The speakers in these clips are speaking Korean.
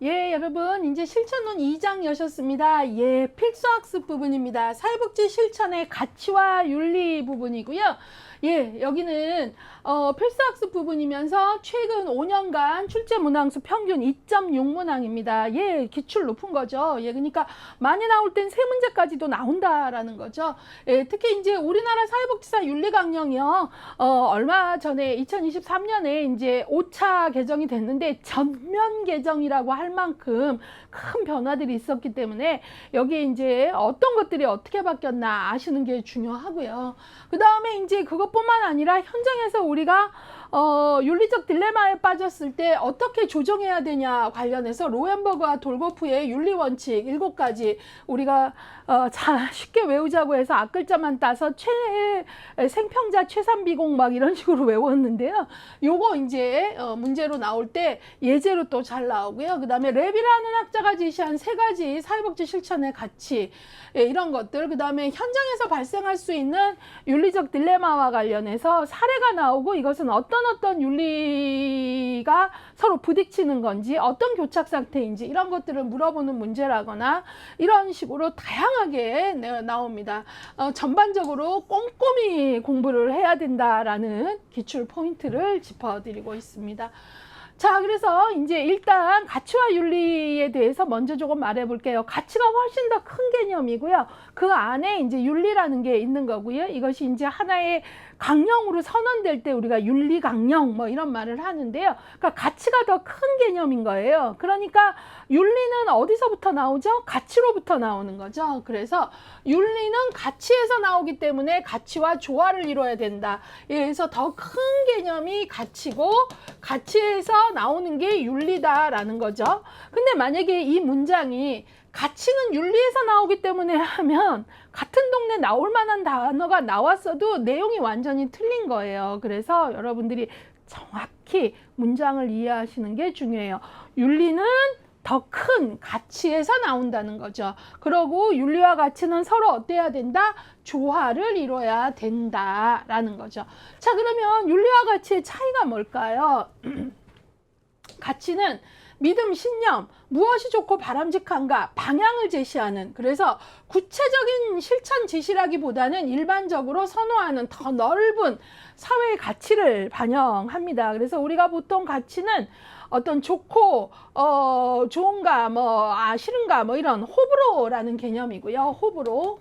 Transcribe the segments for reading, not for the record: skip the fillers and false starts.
예, 여러분, 이제 실천론 2장 여셨습니다. 예, 필수학습 부분입니다. 사회복지 실천의 가치와 윤리 부분이고요. 예, 여기는 필수학습 부분이면서 최근 5년간 출제 문항수 평균 2.6문항입니다. 예, 기출 높은 거죠. 예, 그러니까 많이 나올 땐 3문제까지도 나온다라는 거죠. 예, 특히 이제 우리나라 사회복지사 윤리강령이요. 얼마 전에 2023년에 이제 5차 개정이 됐는데 전면 개정이라고 할 만큼 큰 변화들이 있었기 때문에 여기에 이제 어떤 것들이 어떻게 바뀌었나 아시는 게 중요하고요. 그 다음에 이제 그것뿐만 아니라 현장에서 우리가 윤리적 딜레마에 빠졌을 때 어떻게 조정해야 되냐 관련해서 로엔버그와 돌고프의 윤리원칙 7가지 우리가 쉽게 외우자고 해서 앞글자만 따서 생평자 최산비공 막 이런 식으로 외웠는데요. 요거 이제 문제로 나올 때 예제로 또 잘 나오고요. 그 다음에 랩이라는 학자가 제시한 3가지 사회복지 실천의 가치, 예, 이런 것들, 그 다음에 현장에서 발생할 수 있는 윤리적 딜레마와 관련해서 사례가 나오고 이것은 어떤 윤리가 서로 부딪히는 건지 어떤 교착 상태인지 이런 것들을 물어보는 문제라거나 이런 식으로 다양하게 나옵니다. 전반적으로 꼼꼼히 공부를 해야 된다라는 기출 포인트를 짚어드리고 있습니다. 자, 그래서 이제 일단 가치와 윤리에 대해서 먼저 조금 말해 볼게요. 가치가 훨씬 더 큰 개념이고요. 그 안에 이제 윤리라는 게 있는 거고요. 이것이 이제 하나의 강령으로 선언될 때 우리가 윤리 강령 뭐 이런 말을 하는데요. 그러니까 가치가 더 큰 개념인 거예요. 그러니까 윤리는 어디서부터 나오죠? 가치로부터 나오는 거죠. 그래서 윤리는 가치에서 나오기 때문에 가치와 조화를 이뤄야 된다. 그래서 더 큰 개념이 가치고 가치에서 나오는 게 윤리다라는 거죠. 근데 만약에 이 문장이 가치는 윤리에서 나오기 때문에 하면 같은 동네 나올 만한 단어가 나왔어도 내용이 완전히 틀린 거예요. 그래서 여러분들이 정확히 문장을 이해하시는 게 중요해요. 윤리는 더 큰 가치에서 나온다는 거죠. 그러고 윤리와 가치는 서로 어때야 된다? 조화를 이뤄야 된다라는 거죠. 자, 그러면 윤리와 가치의 차이가 뭘까요? 가치는 믿음, 신념, 무엇이 좋고 바람직한가 방향을 제시하는, 그래서 구체적인 실천 지시라기보다는 일반적으로 선호하는 더 넓은 사회의 가치를 반영합니다. 그래서 우리가 보통 가치는 어떤 좋고 좋은가 싫은가 이런 호불호라는 개념이고요. 호불호.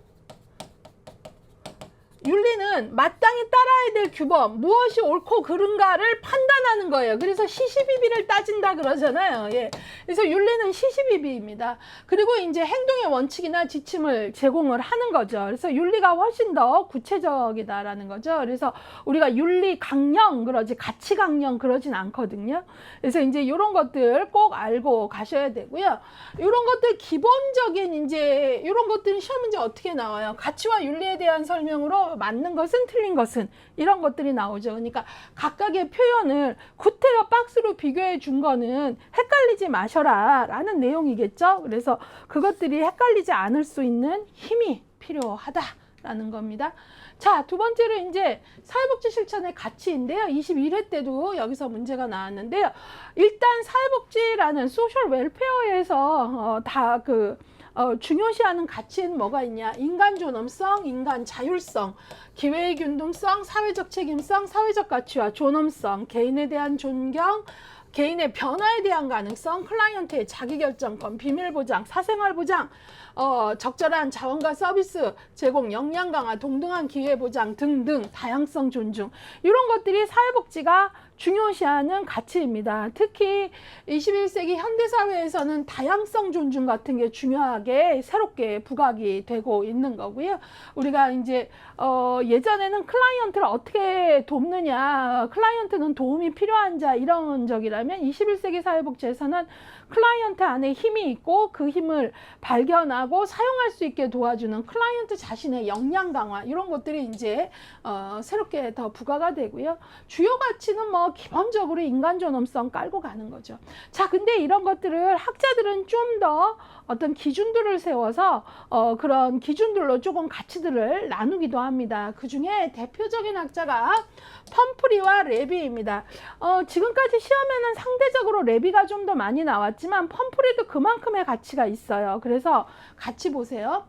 윤리는 마땅히 따라야 될 규범, 무엇이 옳고 그른가를 판단하는 거예요. 그래서 시시비비를 따진다 그러잖아요. 예. 그래서 윤리는 시시비비입니다. 그리고 이제 행동의 원칙이나 지침을 제공을 하는 거죠. 그래서 윤리가 훨씬 더 구체적이다라는 거죠. 그래서 우리가 윤리 강령 그러지 가치 강령 그러진 않거든요. 그래서 이제 이런 것들 꼭 알고 가셔야 되고요. 이런 것들 기본적인 이제 이런 것들은 시험 문제 어떻게 나와요? 가치와 윤리에 대한 설명으로 맞는 것은 틀린 것은 이런 것들이 나오죠. 그러니까 각각의 표현을 구태여 박스로 비교해 준 거는 헷갈리지 마셔라 라는 내용이겠죠. 그래서 그것들이 헷갈리지 않을 수 있는 힘이 필요하다라는 겁니다. 자, 두 번째로 이제 사회복지 실천의 가치인데요. 21회 때도 여기서 문제가 나왔는데요. 일단 사회복지라는 소셜 웰페어에서 중요시하는 가치는 뭐가 있냐? 인간 존엄성, 인간 자율성, 기회의 균등성, 사회적 책임성, 사회적 가치와 존엄성, 개인에 대한 존경, 개인의 변화에 대한 가능성, 클라이언트의 자기결정권, 비밀보장, 사생활보장, 적절한 자원과 서비스 제공, 역량 강화, 동등한 기회보장 등등 다양성 존중, 이런 것들이 사회복지가 중요시하는 가치입니다. 특히 21세기 현대사회에서는 다양성 존중 같은 게 중요하게 새롭게 부각이 되고 있는 거고요. 우리가 이제 예전에는 클라이언트를 어떻게 돕느냐, 클라이언트는 도움이 필요한 자 이런 적이라면 21세기 사회복지에서는 클라이언트 안에 힘이 있고 그 힘을 발견하고 사용할 수 있게 도와주는 클라이언트 자신의 역량 강화, 이런 것들이 이제 새롭게 더 부과가 되고요. 주요 가치는 기본적으로 인간 존엄성 깔고 가는 거죠. 자, 근데 이런 것들을 학자들은 좀 더 어떤 기준들을 세워서 그런 기준들로 조금 가치들을 나누기도 합니다. 그 중에 대표적인 학자가 펌프리와 레비입니다. 지금까지 시험에는 펌프리는 상대적으로 레비가 좀 더 많이 나왔지만 펌프리도 그만큼의 가치가 있어요. 그래서 같이 보세요.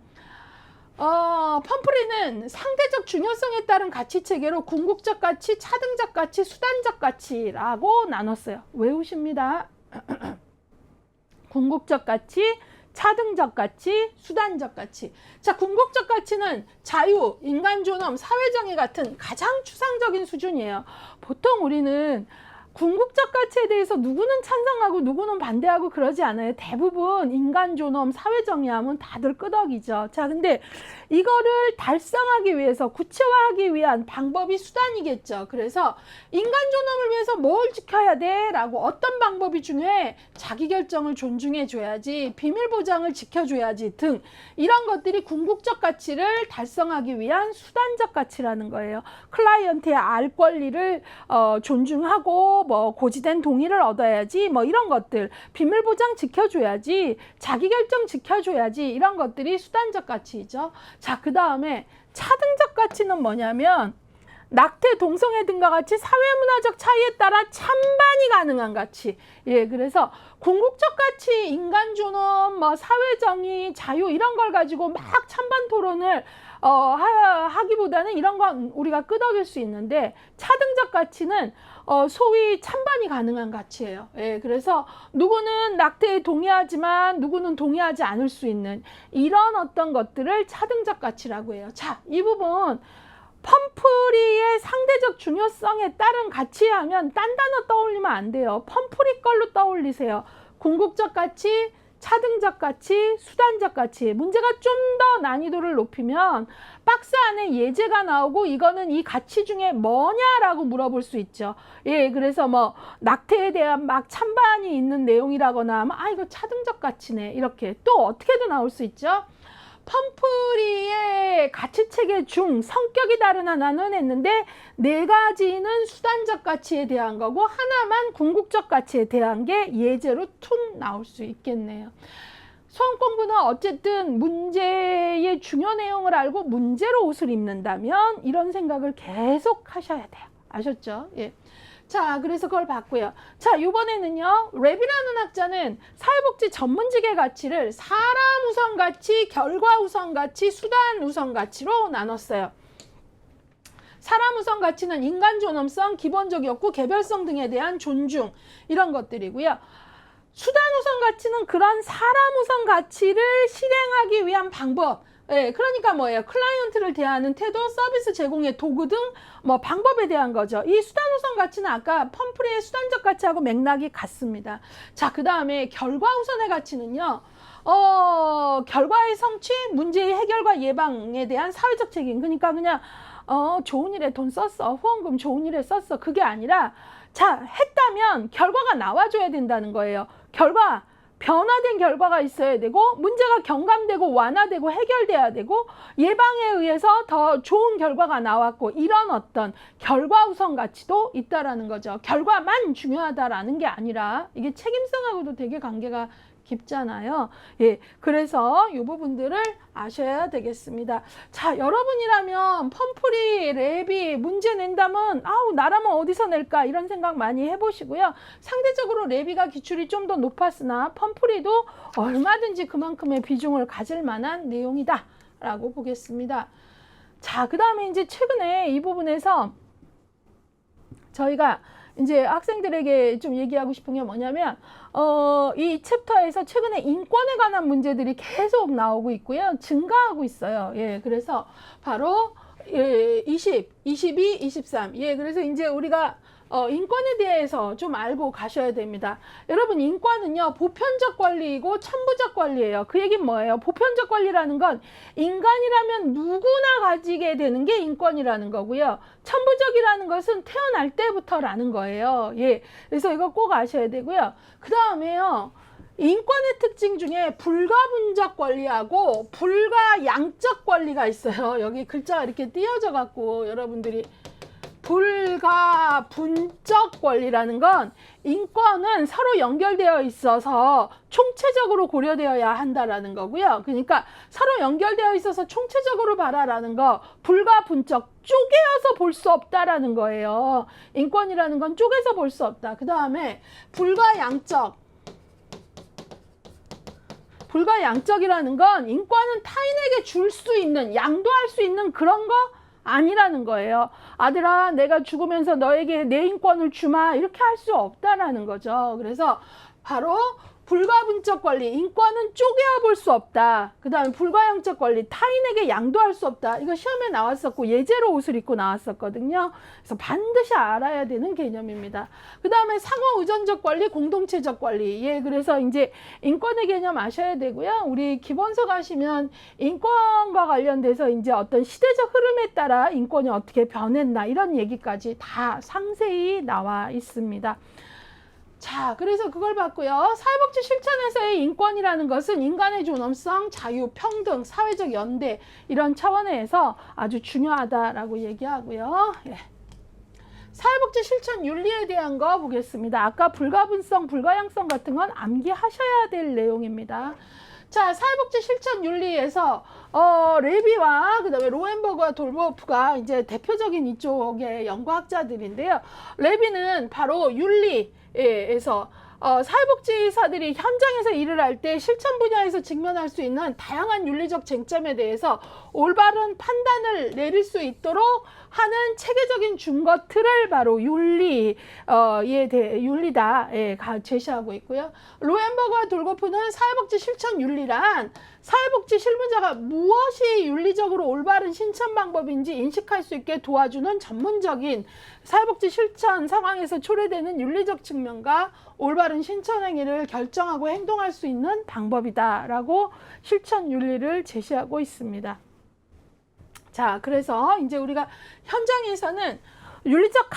펌프리는 상대적 중요성에 따른 가치 체계로 궁극적 가치, 차등적 가치, 수단적 가치라고 나눴어요. 외우십니다. 궁극적 가치, 차등적 가치, 수단적 가치. 자, 궁극적 가치는 자유, 인간 존엄, 사회정의 같은 가장 추상적인 수준이에요. 보통 우리는 궁극적 가치에 대해서 누구는 찬성하고 누구는 반대하고 그러지 않아요. 대부분 인간 존엄, 사회정의하면 다들 끄덕이죠. 자, 근데 이거를 달성하기 위해서 구체화하기 위한 방법이 수단이겠죠. 그래서 인간 존엄을 위해서 뭘 지켜야 돼? 라고 어떤 방법이 중요해? 자기결정을 존중해 줘야지, 비밀 보장을 지켜줘야지 등 이런 것들이 궁극적 가치를 달성하기 위한 수단적 가치라는 거예요. 클라이언트의 알 권리를 존중하고 뭐 고지된 동의를 얻어야지, 뭐 이런 것들, 비밀 보장 지켜줘야지, 자기결정 지켜줘야지, 이런 것들이 수단적 가치이죠. 자, 그 다음에 차등적 가치는 뭐냐면 낙태, 동성애 등과 같이 사회문화적 차이에 따라 찬반이 가능한 가치. 예, 그래서 궁극적 가치, 인간 존엄, 뭐 사회정의, 자유 이런 걸 가지고 막 찬반 토론을 하기보다는 이런 건 우리가 끄덕일 수 있는데, 차등적 가치는 소위 찬반이 가능한 가치예요. 예, 그래서 누구는 낙태에 동의하지만 누구는 동의하지 않을 수 있는 이런 어떤 것들을 차등적 가치라고 해요. 자, 이 부분 펌프리의 상대적 중요성에 따른 가치 하면 딴 단어 떠올리면 안 돼요. 펌프리 걸로 떠올리세요. 궁극적 가치, 차등적 가치, 수단적 가치. 문제가 좀 더 난이도를 높이면 박스 안에 예제가 나오고 이거는 이 가치 중에 뭐냐라고 물어볼 수 있죠. 예, 그래서 뭐 낙태에 대한 막 찬반이 있는 내용이라거나 하면 이거 차등적 가치네, 이렇게 또 어떻게도 나올 수 있죠. 펌프리의 가치체계 중 성격이 다른 하나는 했는데 네 가지는 수단적 가치에 대한 거고 하나만 궁극적 가치에 대한 게 예제로 툭 나올 수 있겠네요. 수험 공부는 어쨌든 문제의 중요 내용을 알고 문제로 옷을 입는다면 이런 생각을 계속 하셔야 돼요. 아셨죠? 예. 자, 그래서 그걸 봤고요. 자, 이번에는요, 랩이라는 학자는 사회복지 전문직의 가치를 사람 우선 가치, 결과 우선 가치, 수단 우선 가치로 나눴어요. 사람 우선 가치는 인간 존엄성, 기본적 욕구, 개별성 등에 대한 존중, 이런 것들이고요. 수단 우선 가치는 그런 사람 우선 가치를 실행하기 위한 방법, 예, 그러니까 뭐예요? 클라이언트를 대하는 태도, 서비스 제공의 도구 등 뭐 방법에 대한 거죠. 이 수단 우선 가치는 아까 펌프리의 수단적 가치하고 맥락이 같습니다. 자, 그 다음에 결과 우선의 가치는요, 결과의 성취, 문제의 해결과 예방에 대한 사회적 책임. 그러니까 그냥 좋은 일에 돈 썼어, 후원금 좋은 일에 썼어, 그게 아니라 자, 했다면 결과가 나와줘야 된다는 거예요. 결과, 변화된 결과가 있어야 되고 문제가 경감되고 완화되고 해결돼야 되고 예방에 의해서 더 좋은 결과가 나왔고, 이런 어떤 결과 우선 가치도 있다라는 거죠. 결과만 중요하다라는 게 아니라 이게 책임성하고도 되게 관계가 깊잖아요. 예, 그래서 이 부분들을 아셔야 되겠습니다. 자, 여러분이라면 펌프리, 랩이 문제 낸다면 나라면 어디서 낼까 이런 생각 많이 해보시고요. 상대적으로 랩이가 기출이 좀 더 높았으나 펌프리도 얼마든지 그만큼의 비중을 가질 만한 내용이다 라고 보겠습니다. 자, 그 다음에 이제 최근에 이 부분에서 저희가 이제 학생들에게 좀 얘기하고 싶은 게 뭐냐면 이 챕터에서 최근에 인권에 관한 문제들이 계속 나오고 있고요. 증가하고 있어요. 예, 그래서 바로 20, 22, 23. 예, 그래서 이제 우리가 인권에 대해서 좀 알고 가셔야 됩니다. 여러분, 인권은요, 보편적 권리이고 천부적 권리예요. 그 얘기는 뭐예요? 보편적 권리라는 건 인간이라면 누구나 가지게 되는 게 인권이라는 거고요. 천부적이라는 것은 태어날 때부터라는 거예요. 예, 그래서 이거 꼭 아셔야 되고요. 그 다음에요, 인권의 특징 중에 불가분적 권리하고 불가양적 권리가 있어요. 여기 글자가 이렇게 띄어져 갖고 여러분들이 불가분적 권리라는 건 인권은 서로 연결되어 있어서 총체적으로 고려되어야 한다라는 거고요. 그러니까 서로 연결되어 있어서 총체적으로 봐라라는 거, 불가분적, 쪼개어서 볼 수 없다라는 거예요. 인권이라는 건 쪼개서 볼 수 없다. 그 다음에 불가양적. 불가양적이라는 건 인권은 타인에게 줄 수 있는, 양도할 수 있는 그런 거 아니라는 거예요. 아들아, 내가 죽으면서 너에게 내 인권을 주마, 이렇게 할 수 없다라는 거죠. 그래서 바로 불가분적 권리, 인권은 쪼개어 볼 수 없다. 그 다음에 불가형적 권리, 타인에게 양도할 수 없다. 이거 시험에 나왔었고 예제로 옷을 입고 나왔었거든요. 그래서 반드시 알아야 되는 개념입니다. 그 다음에 상호 의존적 권리, 공동체적 권리. 예, 그래서 이제 인권의 개념 아셔야 되고요. 우리 기본서 가시면 인권과 관련돼서 이제 어떤 시대적 흐름에 따라 인권이 어떻게 변했나 이런 얘기까지 다 상세히 나와 있습니다. 자, 그래서 그걸 봤고요. 사회복지 실천에서의 인권이라는 것은 인간의 존엄성, 자유, 평등, 사회적 연대 이런 차원에서 아주 중요하다라고 얘기하고요. 예. 사회복지 실천 윤리에 대한 거 보겠습니다. 아까 불가분성, 불가향성 같은 건 암기하셔야 될 내용입니다. 자, 사회복지 실천 윤리에서 레비와 그다음에 로엔버그와 돌보프가 이제 대표적인 이쪽의 연구학자들인데요. 레비는 바로 윤리에서 사회복지사들이 현장에서 일을 할 때 실천 분야에서 직면할 수 있는 다양한 윤리적 쟁점에 대해서 올바른 판단을 내릴 수 있도록 하는 체계적인 준거 틀을 바로 윤리다 제시하고 있고요. 로엔버그와 돌고프는 사회복지 실천 윤리란 사회복지 실무자가 무엇이 윤리적으로 올바른 실천 방법인지 인식할 수 있게 도와주는 전문적인 사회복지 실천 상황에서 초래되는 윤리적 측면과 올바른 실천 행위를 결정하고 행동할 수 있는 방법이다라고 실천 윤리를 제시하고 있습니다. 자, 그래서 이제 우리가 현장에서는 윤리적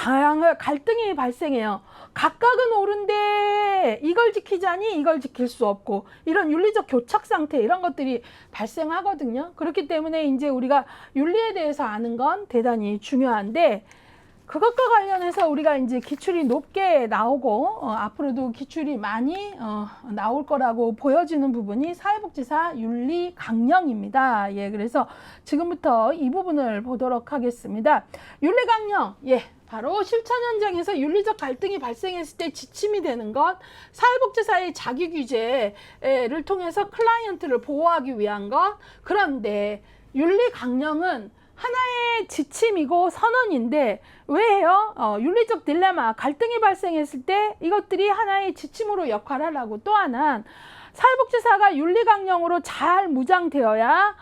갈등이 발생해요. 각각은 옳은데 이걸 지키자니 이걸 지킬 수 없고 이런 윤리적 교착 상태 이런 것들이 발생하거든요. 그렇기 때문에 이제 우리가 윤리에 대해서 아는 건 대단히 중요한데 그것과 관련해서 우리가 이제 기출이 높게 나오고 앞으로도 기출이 많이 나올 거라고 보여지는 부분이 사회복지사 윤리 강령입니다. 예, 그래서 지금부터 이 부분을 보도록 하겠습니다. 윤리 강령, 예. 바로 실천 현장에서 윤리적 갈등이 발생했을 때 지침이 되는 것, 사회복지사의 자기 규제를 통해서 클라이언트를 보호하기 위한 것. 그런데 윤리 강령은 하나의 지침이고 선언인데 왜 해요? 윤리적 딜레마, 갈등이 발생했을 때 이것들이 하나의 지침으로 역할을 하고 또 하나는 사회복지사가 윤리강령으로 잘 무장되어야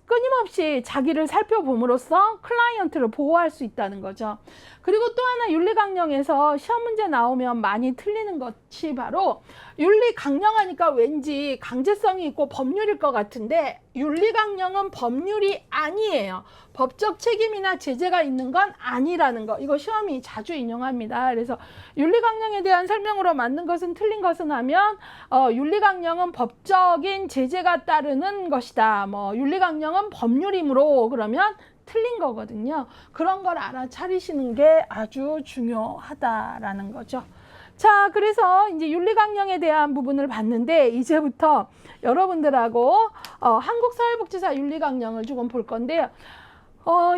끊임없이 자기를 살펴봄으로써 클라이언트를 보호할 수 있다는 거죠. 그리고 또 하나 윤리강령에서 시험 문제 나오면 많이 틀리는 것이 바로 윤리강령하니까 왠지 강제성이 있고 법률일 것 같은데 윤리강령은 법률이 아니에요. 법적 책임이나 제재가 있는 건 아니라는 거. 이거 시험이 자주 인용합니다. 그래서 윤리강령에 대한 설명으로 맞는 것은 틀린 것은 하면 윤리강령은 법적인 제재가 따르는 것이다. 윤리강령은 법률이므로 그러면 틀린 거거든요. 그런 걸 알아차리시는 게 아주 중요하다라는 거죠. 자, 그래서 이제 윤리강령에 대한 부분을 봤는데 이제부터 여러분들하고 한국사회복지사 윤리강령을 조금 볼 건데요.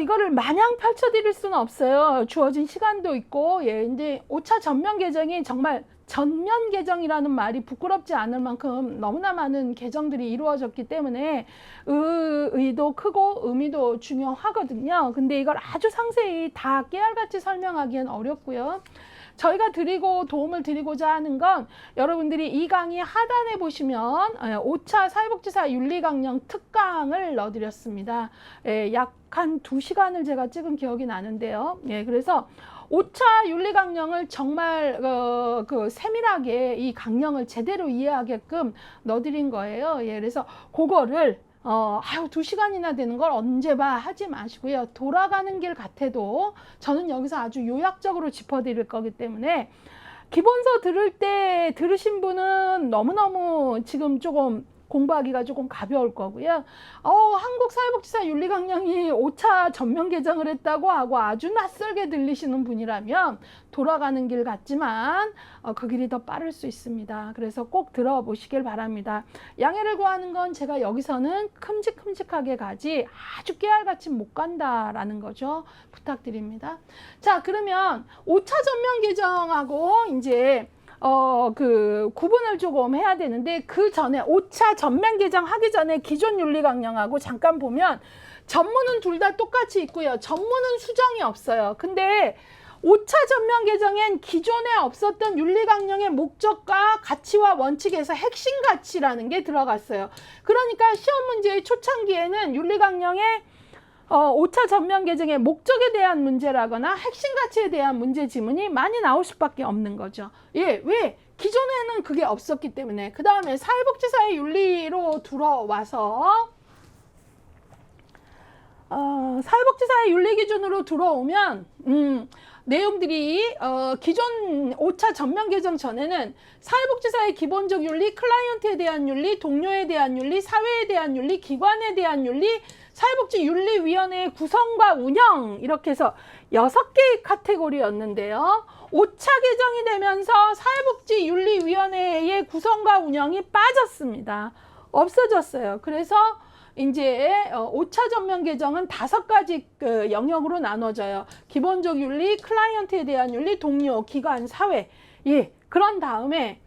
이거를 마냥 펼쳐드릴 수는 없어요. 주어진 시간도 있고, 예, 이제 5차 전면 개정이 정말 전면 개정이라는 말이 부끄럽지 않을 만큼 너무나 많은 개정들이 이루어졌기 때문에 의도 크고 의미도 중요하거든요. 근데 이걸 아주 상세히 다 깨알같이 설명하기엔 어렵고요. 저희가 도움을 드리고자 하는 건 여러분들이 이 강의 하단에 보시면 5차 사회복지사 윤리강령 특강을 넣어드렸습니다. 약 한 2시간을 제가 찍은 기억이 나는데요. 예, 그래서 5차 윤리강령을 정말 세밀하게 이 강령을 제대로 이해하게끔 넣어드린 거예요. 예, 그래서 그거를 2시간이나 되는 걸 언제 봐 하지 마시고요. 돌아가는 길 같아도 저는 여기서 아주 요약적으로 짚어드릴 거기 때문에 기본서 들으신 분은 너무너무 지금 조금 공부하기가 조금 가벼울 거고요. 한국사회복지사 윤리강령이 5차 전면 개정을 했다고 하고 아주 낯설게 들리시는 분이라면 돌아가는 길 같지만 그 길이 더 빠를 수 있습니다. 그래서 꼭 들어보시길 바랍니다. 양해를 구하는 건 제가 여기서는 큼직큼직하게 가지 아주 깨알같이 못 간다라는 거죠. 부탁드립니다. 자, 그러면 5차 전면 개정하고 이제 그 구분을 조금 해야 되는데, 그 전에 5차 전면 개정하기 전에 기존 윤리강령하고 잠깐 보면 전문은 둘 다 똑같이 있고요. 전문은 수정이 없어요. 근데 5차 전면 개정엔 기존에 없었던 윤리강령의 목적과 가치와 원칙에서 핵심 가치라는 게 들어갔어요. 그러니까 시험 문제의 초창기에는 윤리강령의 5차 전면 개정의 목적에 대한 문제라거나 핵심 가치에 대한 문제 지문이 많이 나올 수밖에 없는 거죠. 예, 왜? 기존에는 그게 없었기 때문에. 그 다음에 사회복지사의 윤리로 들어와서 사회복지사의 윤리 기준으로 들어오면 내용들이 기존 5차 전면 개정 전에는 사회복지사의 기본적 윤리, 클라이언트에 대한 윤리, 동료에 대한 윤리, 사회에 대한 윤리, 기관에 대한 윤리, 사회복지윤리위원회의 구성과 운영, 이렇게 해서 6개의 카테고리였는데요. 5차 개정이 되면서 사회복지윤리위원회의 구성과 운영이 빠졌습니다. 없어졌어요. 그래서 이제 5차 전면 개정은 5가지 그 영역으로 나눠져요. 기본적 윤리, 클라이언트에 대한 윤리, 동료, 기관, 사회. 예, 그런 다음에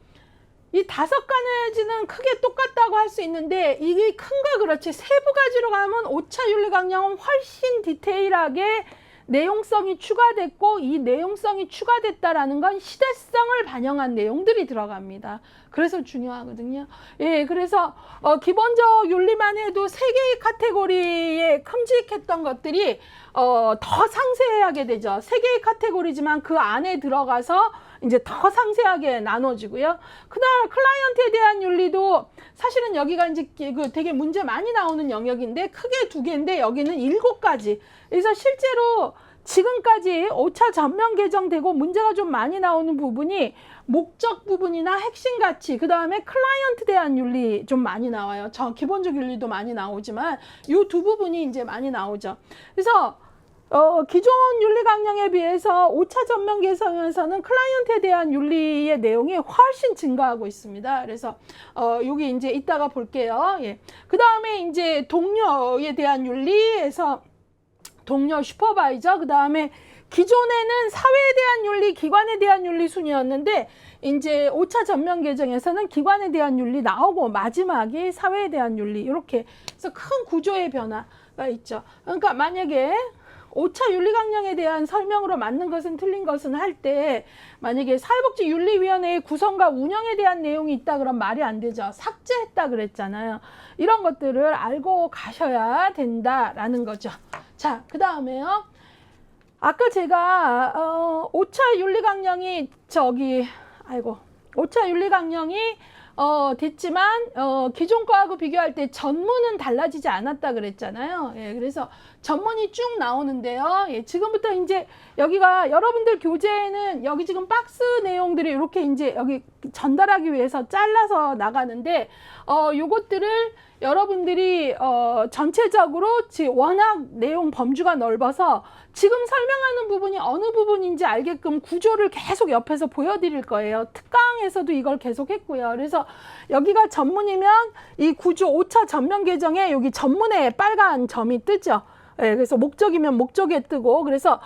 이 5가지는 크게 똑같다고 할 수 있는데, 이게 큰 거 그렇지 세부 가지로 가면 5차 윤리강령은 훨씬 디테일하게 내용성이 추가됐고, 이 내용성이 추가됐다라는 건 시대성을 반영한 내용들이 들어갑니다. 그래서 중요하거든요. 예, 그래서 기본적 윤리만 해도 3개의 카테고리에 큼직했던 것들이 더 상세하게 되죠. 3개의 카테고리지만 그 안에 들어가서 이제 더 상세하게 나눠지고요. 그다음 클라이언트에 대한 윤리도 사실은 여기가 이제 그 되게 문제 많이 나오는 영역인데, 크게 2개인데 여기는 7가지. 그래서 실제로 지금까지 5차 전면 개정되고 문제가 좀 많이 나오는 부분이 목적 부분이나 핵심 가치, 그 다음에 클라이언트 대한 윤리 좀 많이 나와요. 기본적 윤리도 많이 나오지만 이 2 부분이 이제 많이 나오죠. 그래서 기존 윤리강령에 비해서 5차 전면 개정에서는 클라이언트에 대한 윤리의 내용이 훨씬 증가하고 있습니다. 그래서 여기 이제 이따가 볼게요. 예. 그 다음에 이제 동료에 대한 윤리에서 동료 슈퍼바이저, 그 다음에 기존에는 사회에 대한 윤리, 기관에 대한 윤리 순이었는데 이제 5차 전면 개정에서는 기관에 대한 윤리 나오고 마지막이 사회에 대한 윤리, 이렇게 해서 큰 구조의 변화가 있죠. 그러니까 만약에 5차 윤리강령에 대한 설명으로 맞는 것은 틀린 것은 할 때 만약에 사회복지윤리위원회의 구성과 운영에 대한 내용이 있다 그러면 말이 안 되죠. 삭제했다 그랬잖아요. 이런 것들을 알고 가셔야 된다라는 거죠. 자, 그 다음에요. 아까 제가 5차 윤리강령이 5차 윤리강령이 됐지만 기존 거하고 비교할 때 전문은 달라지지 않았다 그랬잖아요. 예, 그래서 전문이 쭉 나오는데요. 예, 지금부터 이제 여기가 여러분들 교재에는 여기 지금 박스 내용들이 이렇게 이제 여기 전달하기 위해서 잘라서 나가는데 요것들을 여러분들이 전체적으로 워낙 내용 범주가 넓어서 지금 설명하는 부분이 어느 부분인지 알게끔 구조를 계속 옆에서 보여드릴 거예요. 특강에서도 이걸 계속 했고요. 그래서 여기가 전문이면 이 구조 5차 전면 개정에 여기 전문에 빨간 점이 뜨죠. 예, 그래서 목적이면 목적에 뜨고, 그래서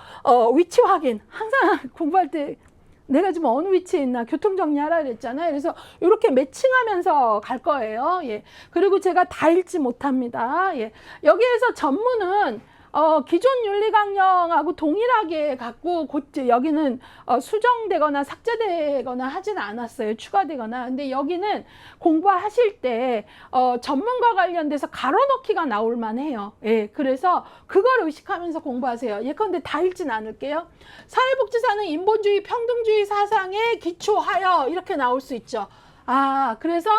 위치 확인 항상 공부할 때 내가 지금 어느 위치에 있나 교통 정리하라 그랬잖아요. 그래서 이렇게 매칭하면서 갈 거예요. 예. 그리고 제가 다 읽지 못합니다. 예. 여기에서 전문은 기존 윤리강령하고 동일하게 갖고 여기는 수정되거나 삭제되거나 하지는 않았어요. 추가되거나. 근데 여기는 공부하실 때 전문과 관련돼서 가로넣기가 나올 만해요. 예, 그래서 그걸 의식하면서 공부하세요. 예컨대 다 읽진 않을게요. 사회복지사는 인본주의, 평등주의 사상에 기초하여 이렇게 나올 수 있죠. 그래서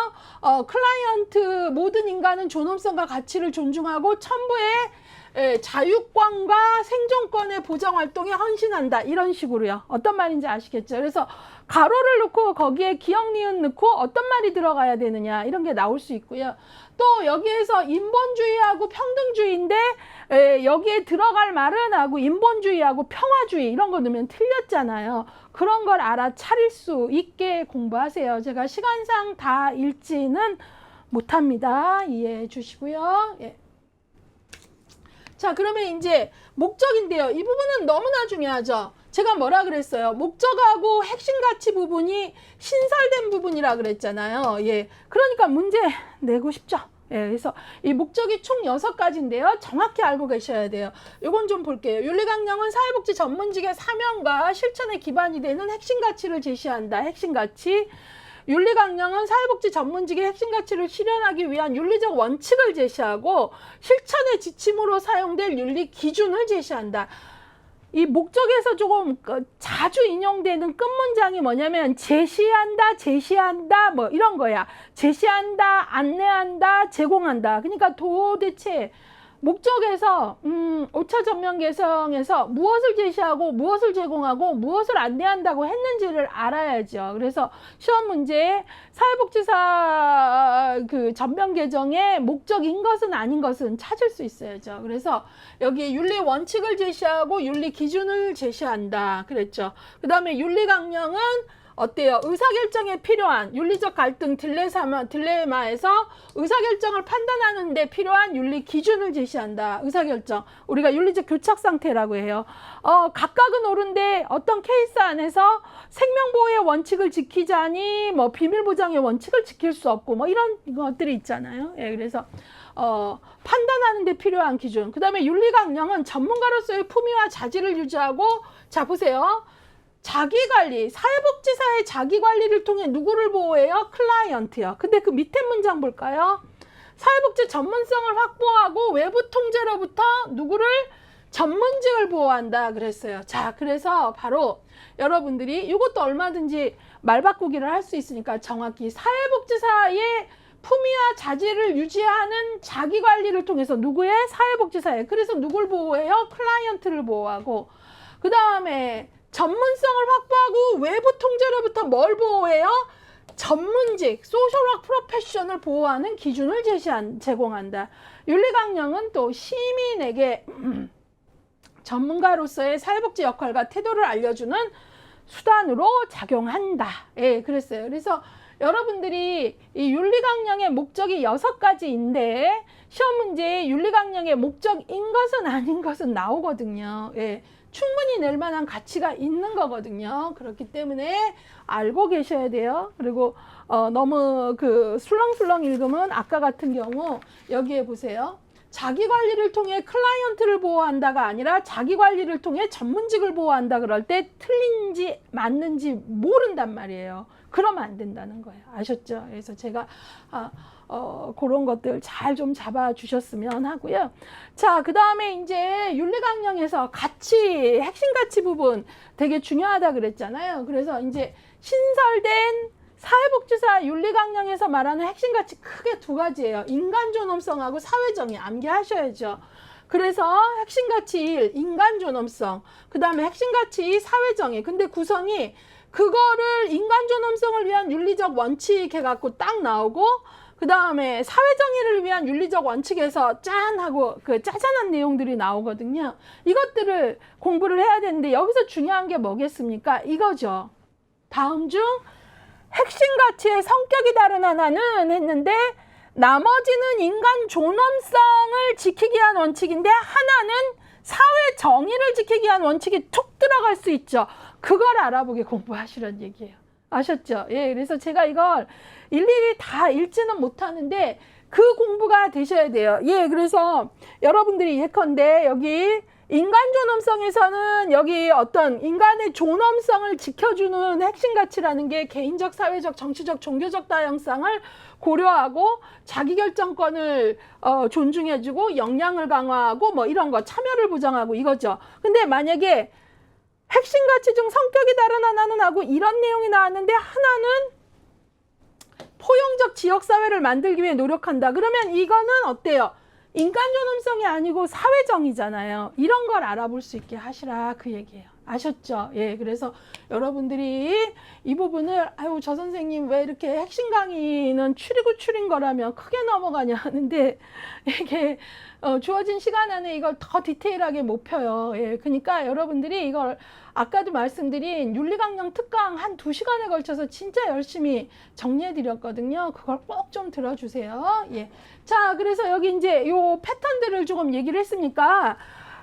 클라이언트 모든 인간은 존엄성과 가치를 존중하고 첨부의 자유권과 생존권의 보장 활동에 헌신한다. 이런 식으로요. 어떤 말인지 아시겠죠? 그래서 가로를 넣고 거기에 기역, 니은 넣고 어떤 말이 들어가야 되느냐 이런 게 나올 수 있고요. 또 여기에서 인본주의하고 평등주의인데 여기에 들어갈 말은 하고 인본주의하고 평화주의 이런 거 넣으면 틀렸잖아요. 그런 걸 알아차릴 수 있게 공부하세요. 제가 시간상 다 읽지는 못합니다. 이해해 주시고요. 예. 자, 그러면 이제 목적인데요. 이 부분은 너무나 중요하죠. 제가 뭐라 그랬어요? 목적하고 핵심 가치 부분이 신설된 부분이라 그랬잖아요. 예. 그러니까 문제 내고 싶죠. 예. 그래서 이 목적이 총 6가지인데요. 정확히 알고 계셔야 돼요. 이건 좀 볼게요. 윤리강령은 사회복지 전문직의 사명과 실천에 기반이 되는 핵심 가치를 제시한다. 핵심 가치. 윤리강령은 사회복지 전문직의 핵심 가치를 실현하기 위한 윤리적 원칙을 제시하고 실천의 지침으로 사용될 윤리 기준을 제시한다. 이 목적에서 조금 자주 인용되는 끝문장이 뭐냐면 제시한다 뭐 이런 거야. 제시한다, 안내한다, 제공한다. 그러니까 도대체 목적에서 5차 전면 개성에서 무엇을 제시하고 무엇을 제공하고 무엇을 안내한다고 했는지를 알아야죠. 그래서 시험 문제에 사회복지사 그 전면 개정의 목적인 것은 아닌 것은 찾을 수 있어야죠. 그래서 여기 윤리 원칙을 제시하고 윤리 기준을 제시한다 그랬죠. 그 다음에 윤리강령은 어때요? 의사결정에 필요한 윤리적 갈등 딜레마에서 의사결정을 판단하는 데 필요한 윤리 기준을 제시한다. 의사결정. 우리가 윤리적 교착 상태라고 해요. 각각은 옳은데 어떤 케이스 안에서 생명보호의 원칙을 지키자니 뭐 비밀보장의 원칙을 지킬 수 없고 뭐 이런 것들이 있잖아요. 예, 그래서 판단하는 데 필요한 기준. 그 다음에 윤리강령은 전문가로서의 품위와 자질을 유지하고 자 보세요. 자기관리, 사회복지사의 자기관리를 통해 누구를 보호해요? 클라이언트요. 근데 그 밑에 문장 볼까요? 사회복지 전문성을 확보하고 외부 통제로부터 누구를? 전문직을 보호한다 그랬어요. 자, 그래서 바로 여러분들이 이것도 얼마든지 말 바꾸기를 할 수 있으니까 정확히 사회복지사의 품위와 자질을 유지하는 자기관리를 통해서 누구의? 사회복지사에. 그래서 누굴 보호해요? 클라이언트를 보호하고 그 다음에 전문성을 확보하고 외부 통제로부터 뭘 보호해요? 전문직, 소셜워크 프로페셔널을 보호하는 기준을 제공한다. 윤리강령은 또 시민에게 전문가로서의 사회복지 역할과 태도를 알려주는 수단으로 작용한다. 예, 그랬어요. 그래서 여러분들이 이 윤리강령의 목적이 6가지인데 시험 문제에 윤리강령의 목적인 것은 아닌 것은 나오거든요. 예. 충분히 낼 만한 가치가 있는 거거든요. 그렇기 때문에 알고 계셔야 돼요. 그리고 너무 그 술렁술렁 읽으면 아까 같은 경우 여기에 보세요. 자기관리를 통해 클라이언트를 보호한다가 아니라 자기관리를 통해 전문직을 보호한다 그럴 때 틀린지 맞는지 모른단 말이에요. 그러면 안 된다는 거예요. 아셨죠? 그래서 제가 그런 것들 잘 좀 잡아 주셨으면 하고요. 자, 그 다음에 이제 윤리강령에서 가치, 핵심 가치 부분 되게 중요하다 그랬잖아요. 그래서 이제 신설된 사회복지사 윤리강령에서 말하는 핵심 가치 크게 2가지예요. 인간존엄성하고 사회정의 암기하셔야죠. 그래서 핵심 가치 1, 인간존엄성. 그 다음에 핵심 가치 2, 사회정의. 근데 구성이 그거를 인간존엄성을 위한 윤리적 원칙 해갖고 딱 나오고 그 다음에 사회정의를 위한 윤리적 원칙에서 짠 하고 그 짜잔한 내용들이 나오거든요. 이것들을 공부를 해야 되는데 여기서 중요한 게 뭐겠습니까? 이거죠. 다음 중 핵심 가치의 성격이 다른 하나는 했는데 나머지는 인간 존엄성을 지키기 위한 원칙인데 하나는 사회 정의를 지키기 위한 원칙이 툭 들어갈 수 있죠. 그걸 알아보게 공부하시란 얘기예요. 아셨죠? 예, 그래서 제가 이걸 일일이 다 읽지는 못하는데 그 공부가 되셔야 돼요. 예, 그래서 여러분들이 예컨대 여기 인간 존엄성에서는 여기 어떤 인간의 존엄성을 지켜주는 핵심 가치라는 게 개인적, 사회적, 정치적, 종교적 다양성을 고려하고 자기결정권을 존중해주고 역량을 강화하고 뭐 이런 거 참여를 보장하고 이거죠. 근데 만약에 핵심 가치 중 성격이 다른 하나는 하고 이런 내용이 나왔는데 하나는 포용적 지역사회를 만들기 위해 노력한다. 그러면 이거는 어때요? 인간존엄성이 아니고 사회정의잖아요. 이런 걸 알아볼 수 있게 하시라 그 얘기예요. 아셨죠? 예, 그래서 여러분들이 이 부분을 아유 저 선생님 왜 이렇게 핵심 강의는 추린 거라면 크게 넘어가냐 하는데 이게 주어진 시간 안에 이걸 더 디테일하게 못 펴요. 예, 그러니까 여러분들이 이걸 아까도 말씀드린 윤리강령 특강 한 2시간에 걸쳐서 진짜 열심히 정리해 드렸거든요. 그걸 꼭 좀 들어주세요. 예. 자, 그래서 여기 이제 요 패턴들을 조금 얘기를 했으니까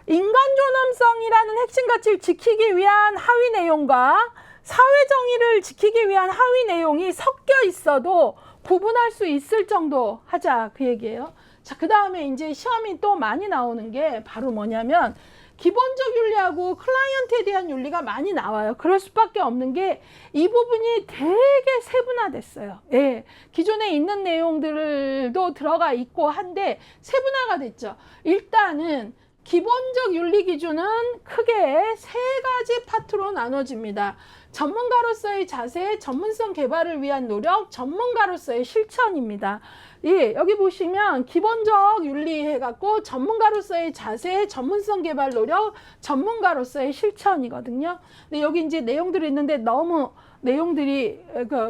인간존엄성이라는 핵심 가치를 지키기 위한 하위 내용과 사회정의를 지키기 위한 하위 내용이 섞여 있어도 구분할 수 있을 정도 하자 그 얘기예요. 자, 그 다음에 이제 시험이 또 많이 나오는 게 바로 뭐냐면 기본적 윤리하고 클라이언트에 대한 윤리가 많이 나와요. 그럴 수밖에 없는 게 이 부분이 되게 세분화됐어요. 예, 기존에 있는 내용들도 들어가 있고 한데 세분화가 됐죠. 일단은 기본적 윤리 기준은 크게 3가지 파트로 나눠집니다. 전문가로서의 자세, 전문성 개발을 위한 노력, 전문가로서의 실천입니다. 예, 여기 보시면 기본적 윤리 해갖고 전문가로서의 자세, 전문성 개발 노력, 전문가로서의 실천이거든요. 근데 여기 이제 내용들이 있는데 너무 내용들이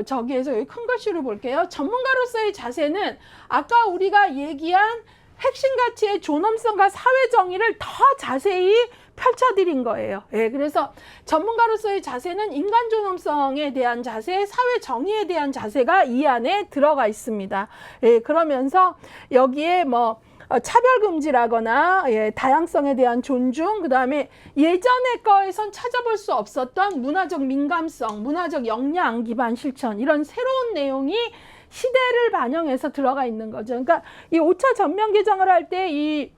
저기에서 여기 큰 글씨로 볼게요. 전문가로서의 자세는 아까 우리가 얘기한 핵심 가치의 존엄성과 사회 정의를 더 자세히 펼쳐드린 거예요. 예, 그래서 전문가로서의 자세는 인간 존엄성에 대한 자세, 사회 정의에 대한 자세가 이 안에 들어가 있습니다. 예, 그러면서 여기에 뭐 차별 금지라거나 예, 다양성에 대한 존중, 그 다음에 예전의 거에선 찾아볼 수 없었던 문화적 민감성, 문화적 역량 기반 실천 이런 새로운 내용이 시대를 반영해서 들어가 있는 거죠. 그러니까 이 5차 전면 개정을 할 때 이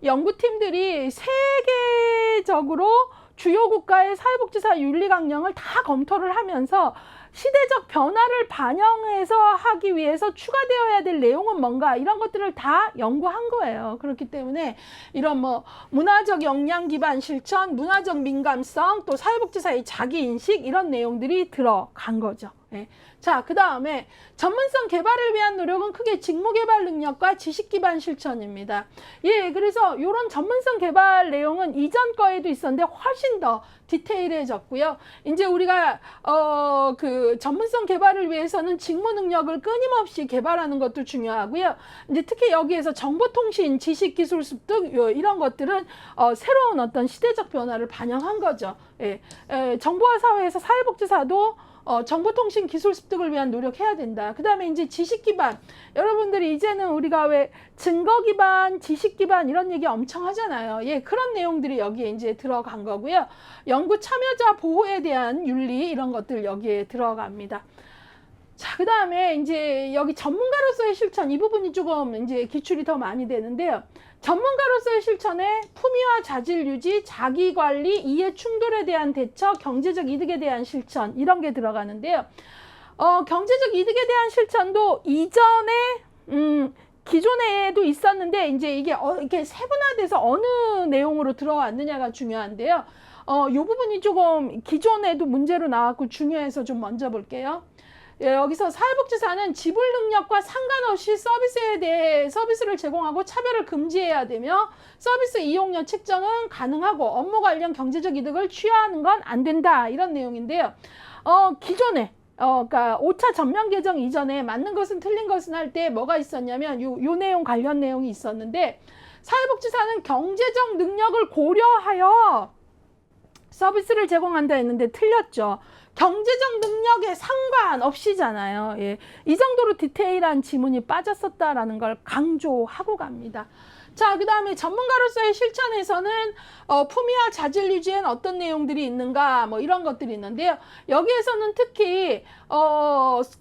연구팀들이 세계적으로 주요 국가의 사회복지사 윤리 강령을 다 검토를 하면서 시대적 변화를 반영해서 하기 위해서 추가되어야 될 내용은 뭔가 이런 것들을 다 연구한 거예요. 그렇기 때문에 이런 뭐 문화적 역량 기반 실천, 문화적 민감성, 또 사회복지사의 자기인식 이런 내용들이 들어간 거죠. 예. 자, 그 다음에 전문성 개발을 위한 노력은 크게 직무개발 능력과 지식 기반 실천입니다. 예, 그래서 이런 전문성 개발 내용은 이전 거에도 있었는데 훨씬 더 디테일해졌고요. 이제 우리가 그 전문성 개발을 위해서는 직무 능력을 끊임없이 개발하는 것도 중요하고요. 이제 특히 여기에서 정보통신, 지식기술 습득 이런 것들은 새로운 어떤 시대적 변화를 반영한 거죠. 예, 정보화 사회에서 사회복지사도 정보통신 기술 습득을 위한 노력해야 된다. 그 다음에 이제 지식 기반. 여러분들이 이제는 우리가 왜 증거 기반, 지식 기반 이런 얘기 엄청 하잖아요. 예, 그런 내용들이 여기에 이제 들어간 거고요. 연구 참여자 보호에 대한 윤리 이런 것들 여기에 들어갑니다. 자, 그 다음에 이제 여기 전문가로서의 실천 이 부분이 조금 이제 기출이 더 많이 되는데요. 전문가로서의 실천에 품위와 자질 유지, 자기 관리, 이해 충돌에 대한 대처, 경제적 이득에 대한 실천 이런 게 들어가는데요. 경제적 이득에 대한 실천도 이전에 기존에도 있었는데 이제 이게 이렇게 세분화돼서 어느 내용으로 들어왔느냐가 중요한데요. 이 부분이 조금 기존에도 문제로 나왔고 중요해서 좀 먼저 볼게요. 예, 여기서 사회복지사는 지불 능력과 상관없이 서비스에 대해 서비스를 제공하고 차별을 금지해야 되며 서비스 이용료 책정은 가능하고 업무 관련 경제적 이득을 취하는 건 안 된다 이런 내용인데요. 기존에 그러니까 5차 전면 개정 이전에 맞는 것은 틀린 것은 할 때 뭐가 있었냐면 요 내용 관련 내용이 있었는데 사회복지사는 경제적 능력을 고려하여 서비스를 제공한다 했는데 틀렸죠. 경제적 능력에 상관없이잖아요. 예. 이 정도로 디테일한 지문이 빠졌었다라는 걸 강조하고 갑니다. 자, 그 다음에 전문가로서의 실천에서는 품위와 자질 유지엔 어떤 내용들이 있는가 뭐 이런 것들이 있는데요. 여기에서는 특히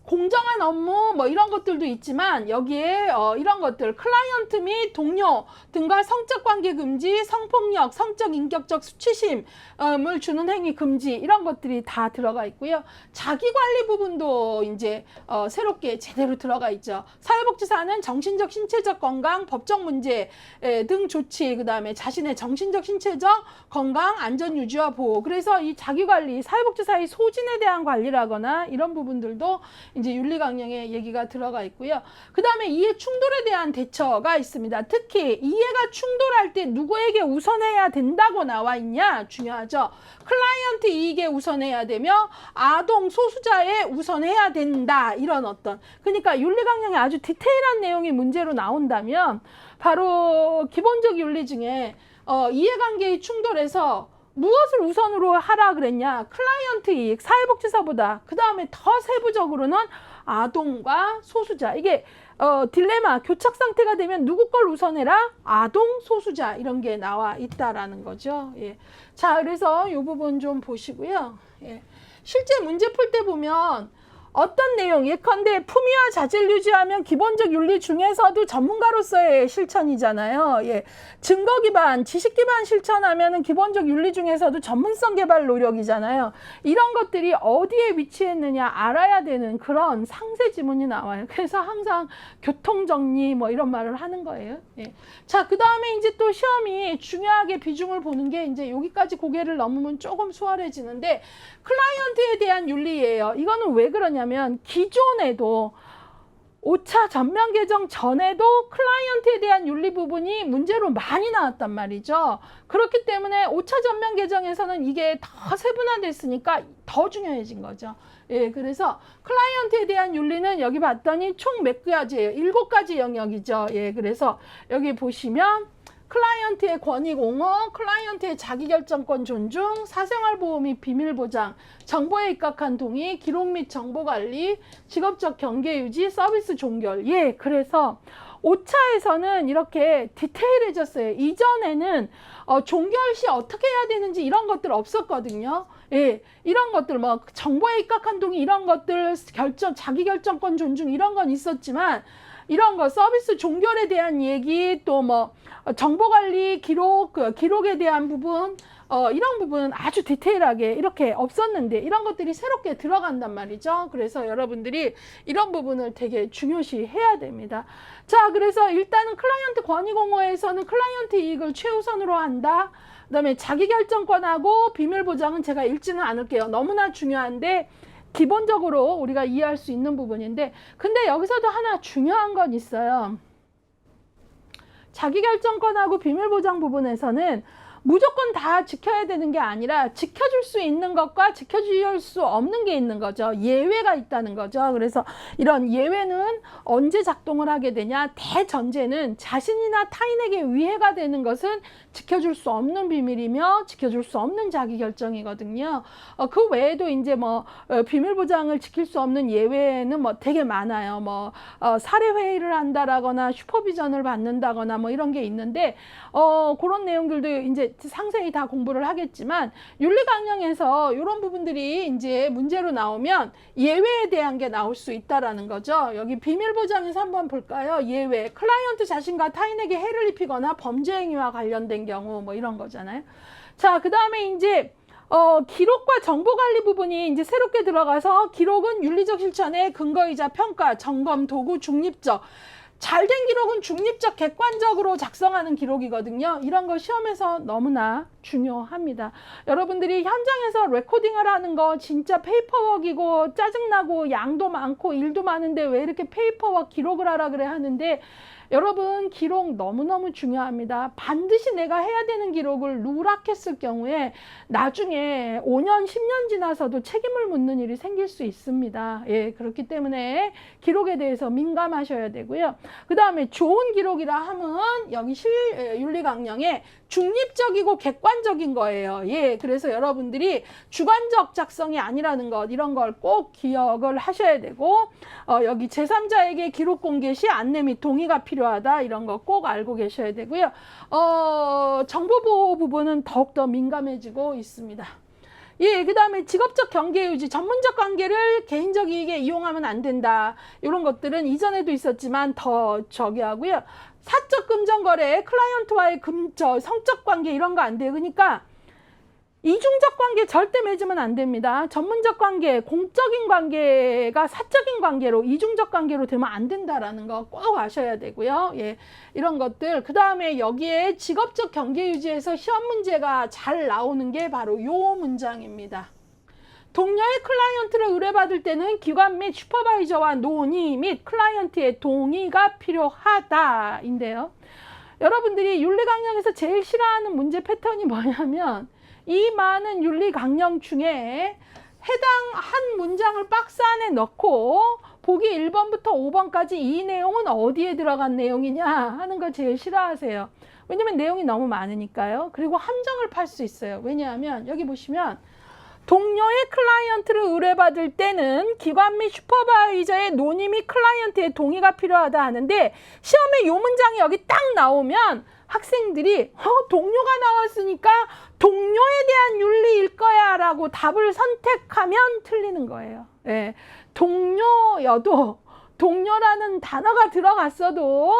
공정한 업무 뭐 이런 것들도 있지만 여기에 이런 것들 클라이언트 및 동료 등과 성적 관계 금지, 성폭력, 성적 인격적 수치심을 주는 행위 금지 이런 것들이 다 들어가 있고요. 자기 관리 부분도 이제 새롭게 제대로 들어가 있죠. 사회복지사는 정신적 신체적 건강, 법적 문제 등 조치, 그 다음에 자신의 정신적, 신체적 건강, 안전 유지와 보호. 그래서 이 자기관리, 사회복지사의 소진에 대한 관리라거나 이런 부분들도 이제 윤리강령에 얘기가 들어가 있고요. 그 다음에 이해 충돌에 대한 대처가 있습니다. 특히 이해가 충돌할 때 누구에게 우선해야 된다고 나와 있냐? 중요하죠. 클라이언트 이익에 우선해야 되며 아동 소수자에 우선해야 된다. 이런 어떤, 그러니까 윤리강령에 아주 디테일한 내용이 문제로 나온다면 바로 기본적 윤리 중에 이해관계의 충돌에서 무엇을 우선으로 하라 그랬냐? 클라이언트 이익, 사회복지사보다. 그 다음에 더 세부적으로는 아동과 소수자. 이게 딜레마, 교착 상태가 되면 누구 걸 우선해라? 아동, 소수자 이런 게 나와 있다라는 거죠. 예. 자, 그래서 이 부분 좀 보시고요. 예. 실제 문제 풀 때 보면 어떤 내용, 예컨대 품위와 자질 유지하면 기본적 윤리 중에서도 전문가로서의 실천이잖아요. 예. 증거 기반, 지식 기반 실천하면은 기본적 윤리 중에서도 전문성 개발 노력이잖아요. 이런 것들이 어디에 위치했느냐 알아야 되는 그런 상세 지문이 나와요. 그래서 항상 교통 정리 뭐 이런 말을 하는 거예요. 예. 자, 그 다음에 이제 또 시험이 중요하게 비중을 보는 게 이제 여기까지 고개를 넘으면 조금 수월해지는데 클라이언트에 대한 윤리예요. 이거는 왜 그러냐면 기존에도 5차 전면 개정 전에도 클라이언트에 대한 윤리 부분이 문제로 많이 나왔단 말이죠. 그렇기 때문에 5차 전면 개정에서는 이게 더 세분화됐으니까 더 중요해진 거죠. 예, 그래서 클라이언트에 대한 윤리는 여기 봤더니 총 몇 가지예요? 7가지 영역이죠. 예, 그래서 여기 보시면 클라이언트의 권익 옹호, 클라이언트의 자기결정권 존중, 사생활보호 및 비밀보장, 정보에 입각한 동의, 기록 및 정보관리, 직업적 경계유지, 서비스 종결. 예, 그래서 5차에서는 이렇게 디테일해졌어요. 이전에는 종결 시 어떻게 해야 되는지 이런 것들 없었거든요. 예, 이런 것들 뭐 정보에 입각한 동의 이런 것들 자기결정권 존중 이런 건 있었지만 이런 거 서비스 종결에 대한 얘기 또 뭐 정보관리 기록에 대한 부분 이런 부분은 아주 디테일하게 이렇게 없었는데 이런 것들이 새롭게 들어간단 말이죠. 그래서 여러분들이 이런 부분을 되게 중요시 해야 됩니다. 자, 그래서 일단은 클라이언트 권익 옹호에서는 클라이언트 이익을 최우선으로 한다. 그 다음에 자기결정권하고 비밀보장은 제가 읽지는 않을게요. 너무나 중요한데 기본적으로 우리가 이해할 수 있는 부분인데 근데 여기서도 하나 중요한 건 있어요. 자기결정권하고 비밀보장 부분에서는 무조건 다 지켜야 되는 게 아니라 지켜줄 수 있는 것과 지켜줄 수 없는 게 있는 거죠. 예외가 있다는 거죠. 그래서 이런 예외는 언제 작동을 하게 되냐? 대전제는 자신이나 타인에게 위해가 되는 것은 지켜줄 수 없는 비밀이며 지켜줄 수 없는 자기결정이거든요. 그 외에도 이제 뭐 비밀보장을 지킬 수 없는 예외는 뭐 되게 많아요. 뭐 사례회의를 한다라거나 슈퍼비전을 받는다거나 뭐 이런 게 있는데 그런 내용들도 이제 상세히 다 공부를 하겠지만 윤리강령에서 이런 부분들이 이제 문제로 나오면 예외에 대한 게 나올 수 있다라는 거죠. 여기 비밀보장에서 한번 볼까요? 예외. 클라이언트 자신과 타인에게 해를 입히거나 범죄 행위와 관련된 경우 뭐 이런 거잖아요. 자, 그 다음에 이제 기록과 정보관리 부분이 이제 새롭게 들어가서 기록은 윤리적 실천의 근거이자 평가, 점검, 도구, 중립적. 잘된 기록은 중립적, 객관적으로 작성하는 기록이거든요. 이런 거 시험에서 너무나 중요합니다. 여러분들이 현장에서 레코딩을 하는 거 진짜 페이퍼워크이고 짜증나고 양도 많고 일도 많은데 왜 이렇게 페이퍼워크 기록을 하라 그래 하는데 여러분 기록 너무너무 중요합니다. 반드시 내가 해야 되는 기록을 누락했을 경우에 나중에 5년, 10년 지나서도 책임을 묻는 일이 생길 수 있습니다. 예, 그렇기 때문에 기록에 대해서 민감하셔야 되고요. 그 다음에 좋은 기록이라 하면 여기 윤리강령에 중립적이고 객관적인 거예요. 예, 그래서 여러분들이 주관적 작성이 아니라는 것 이런 걸 꼭 기억을 하셔야 되고 여기 제3자에게 기록 공개 시 안내 및 동의가 필요하다 이런 거 꼭 알고 계셔야 되고요. 정보보호 부분은 더욱더 민감해지고 있습니다. 예, 그 다음에 직업적 경계 유지, 전문적 관계를 개인적 이익에 이용하면 안 된다. 이런 것들은 이전에도 있었지만 더 저기 하고요. 사적 금전거래, 클라이언트와의 성적 관계 이런 거 안 돼요. 그러니까 이중적 관계 절대 맺으면 안 됩니다. 전문적 관계, 공적인 관계가 사적인 관계로, 이중적 관계로 되면 안 된다라는 거 꼭 아셔야 되고요. 예, 이런 것들. 그 다음에 여기에 직업적 경계 유지에서 시험 문제가 잘 나오는 게 바로 요 문장입니다. 동료의 클라이언트를 의뢰받을 때는 기관 및 슈퍼바이저와 논의 및 클라이언트의 동의가 필요하다 인데요. 여러분들이 윤리 강령에서 제일 싫어하는 문제 패턴이 뭐냐면 이 많은 윤리 강령 중에 해당 한 문장을 박스 안에 넣고 보기 1번부터 5번까지 이 내용은 어디에 들어간 내용이냐 하는 걸 제일 싫어하세요. 왜냐면 내용이 너무 많으니까요. 그리고 함정을 팔 수 있어요. 왜냐하면 여기 보시면 동료의 클라이언트를 의뢰받을 때는 기관 및 슈퍼바이저의 논의 및 클라이언트의 동의가 필요하다 하는데 시험에 이 문장이 여기 딱 나오면 학생들이 동료가 나왔으니까 동료에 대한 윤리일 거야 라고 답을 선택하면 틀리는 거예요. 예, 동료여도 동료라는 단어가 들어갔어도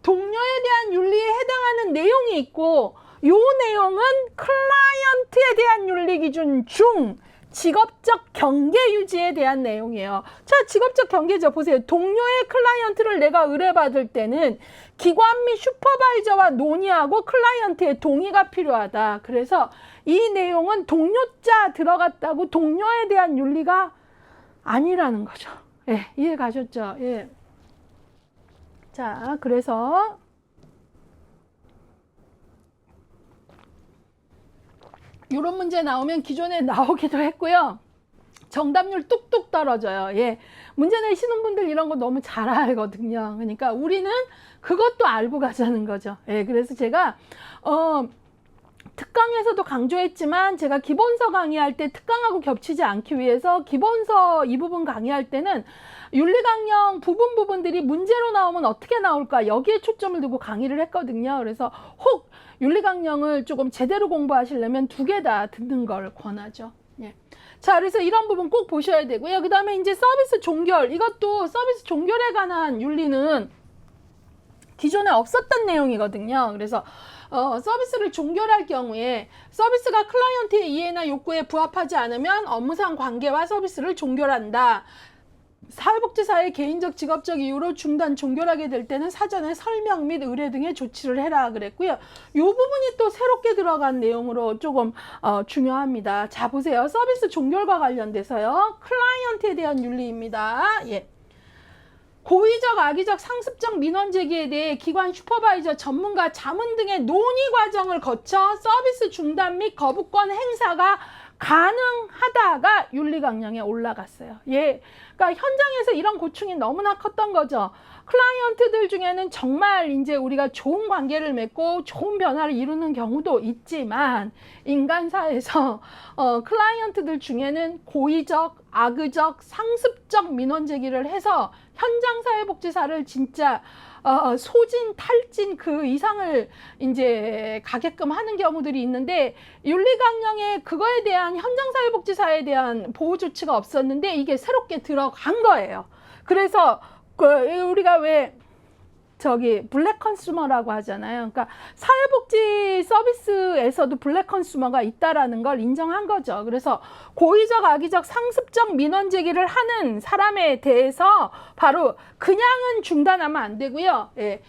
동료에 대한 윤리에 해당하는 내용이 있고 요 내용은 클라이언트에 대한 윤리 기준 중 직업적 경계 유지에 대한 내용이에요. 자, 직업적 경계죠. 보세요. 동료의 클라이언트를 내가 의뢰받을 때는 기관 및 슈퍼바이저와 논의하고 클라이언트의 동의가 필요하다. 그래서 이 내용은 동료자 들어갔다고 동료에 대한 윤리가 아니라는 거죠. 예, 이해 가셨죠? 예. 자, 그래서 이런 문제 나오면 기존에 나오기도 했고요. 정답률 뚝뚝 떨어져요. 예. 문제 내시는 분들 이런 거 너무 잘 알거든요. 그러니까 우리는 그것도 알고 가자는 거죠. 예. 그래서 제가 특강에서도 강조했지만 제가 기본서 강의할 때 특강하고 겹치지 않기 위해서 기본서 이 부분 강의할 때는 윤리강령 부분들이 문제로 나오면 어떻게 나올까 여기에 초점을 두고 강의를 했거든요. 그래서 혹 윤리강령을 조금 제대로 공부하시려면 두 개 다 듣는 걸 권하죠. 예. 자, 그래서 이런 부분 꼭 보셔야 되고요. 그 다음에 이제 서비스 종결, 이것도 서비스 종결에 관한 윤리는 기존에 없었던 내용이거든요. 그래서 서비스를 종결할 경우에 서비스가 클라이언트의 이해나 욕구에 부합하지 않으면 업무상 관계와 서비스를 종결한다. 사회복지사의 개인적 직업적 이유로 중단 종결하게 될 때는 사전에 설명 및 의뢰 등의 조치를 해라 그랬고요. 이 부분이 또 새롭게 들어간 내용으로 조금 중요합니다. 자, 보세요. 서비스 종결과 관련돼서요. 클라이언트에 대한 윤리입니다. 예. 고의적, 악의적, 상습적 민원 제기에 대해 기관 슈퍼바이저, 전문가, 자문 등의 논의 과정을 거쳐 서비스 중단 및 거부권 행사가 가능하다가 윤리강령에 올라갔어요. 예. 그러니까 현장에서 이런 고충이 너무나 컸던 거죠. 클라이언트들 중에는 정말 이제 우리가 좋은 관계를 맺고 좋은 변화를 이루는 경우도 있지만 인간사에서 클라이언트들 중에는 고의적, 악의적, 상습적 민원 제기를 해서 현장 사회복지사를 진짜 소진, 탈진 그 이상을 이제 가게끔 하는 경우들이 있는데 윤리강령에 그거에 대한 현장사회복지사에 대한 보호 조치가 없었는데 이게 새롭게 들어간 거예요. 그래서 우리가 왜 저기 블랙 컨슈머라고 하잖아요. 그러니까 사회복지 서비스에서도 블랙 컨슈머가 있다라는 걸 인정한 거죠. 그래서 고의적, 악의적, 상습적 민원 제기를 하는 사람에 대해서 바로 그냥은 중단하면 안 되고요. 예.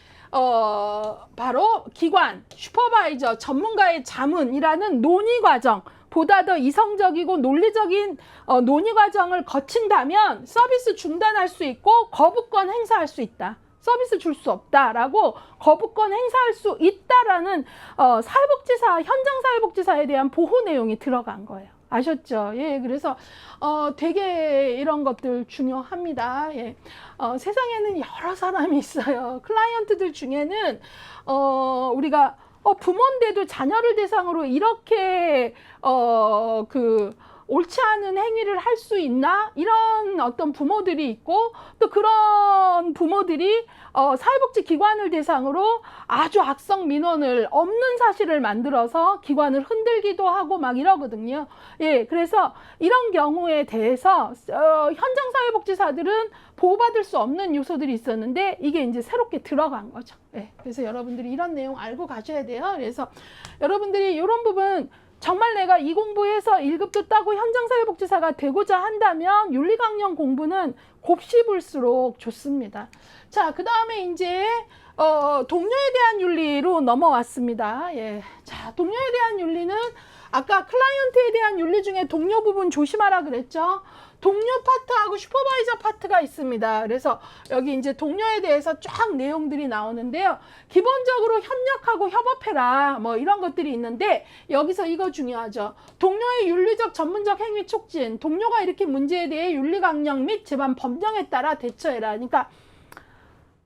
바로 기관, 슈퍼바이저, 전문가의 자문이라는 논의 과정, 보다 더 이성적이고 논리적인 논의 과정을 거친다면 서비스 중단할 수 있고 거부권 행사할 수 있다. 서비스 줄 수 없다라고 거부권 행사할 수 있다라는 사회복지사, 현장 사회복지사에 대한 보호 내용이 들어간 거예요. 아셨죠? 예, 그래서 되게 이런 것들 중요합니다. 예, 세상에는 여러 사람이 있어요. 클라이언트들 중에는 우리가 부모인데도 자녀를 대상으로 이렇게 옳지 않은 행위를 할 수 있나? 이런 어떤 부모들이 있고 또 그런 부모들이 사회복지 기관을 대상으로 아주 악성 민원을 없는 사실을 만들어서 기관을 흔들기도 하고 막 이러거든요. 예, 그래서 이런 경우에 대해서 현장 사회복지사들은 보호받을 수 없는 요소들이 있었는데 이게 이제 새롭게 들어간 거죠. 예, 그래서 여러분들이 이런 내용 알고 가셔야 돼요. 그래서 여러분들이 이런 부분 정말 내가 이 공부해서 1급도 따고 현장사회복지사가 되고자 한다면 윤리강령 공부는 곱씹을수록 좋습니다. 자, 그 다음에 이제 동료에 대한 윤리로 넘어왔습니다. 예. 자, 동료에 대한 윤리는 아까 클라이언트에 대한 윤리 중에 동료 부분 조심하라 그랬죠. 동료 파트하고 슈퍼바이저 파트가 있습니다. 그래서 여기 이제 동료에 대해서 쫙 내용들이 나오는데요. 기본적으로 협력하고 협업해라 뭐 이런 것들이 있는데 여기서 이거 중요하죠. 동료의 윤리적 전문적 행위 촉진, 동료가 이렇게 문제에 대해 윤리 강령 및 재반 법령에 따라 대처해라. 그러니까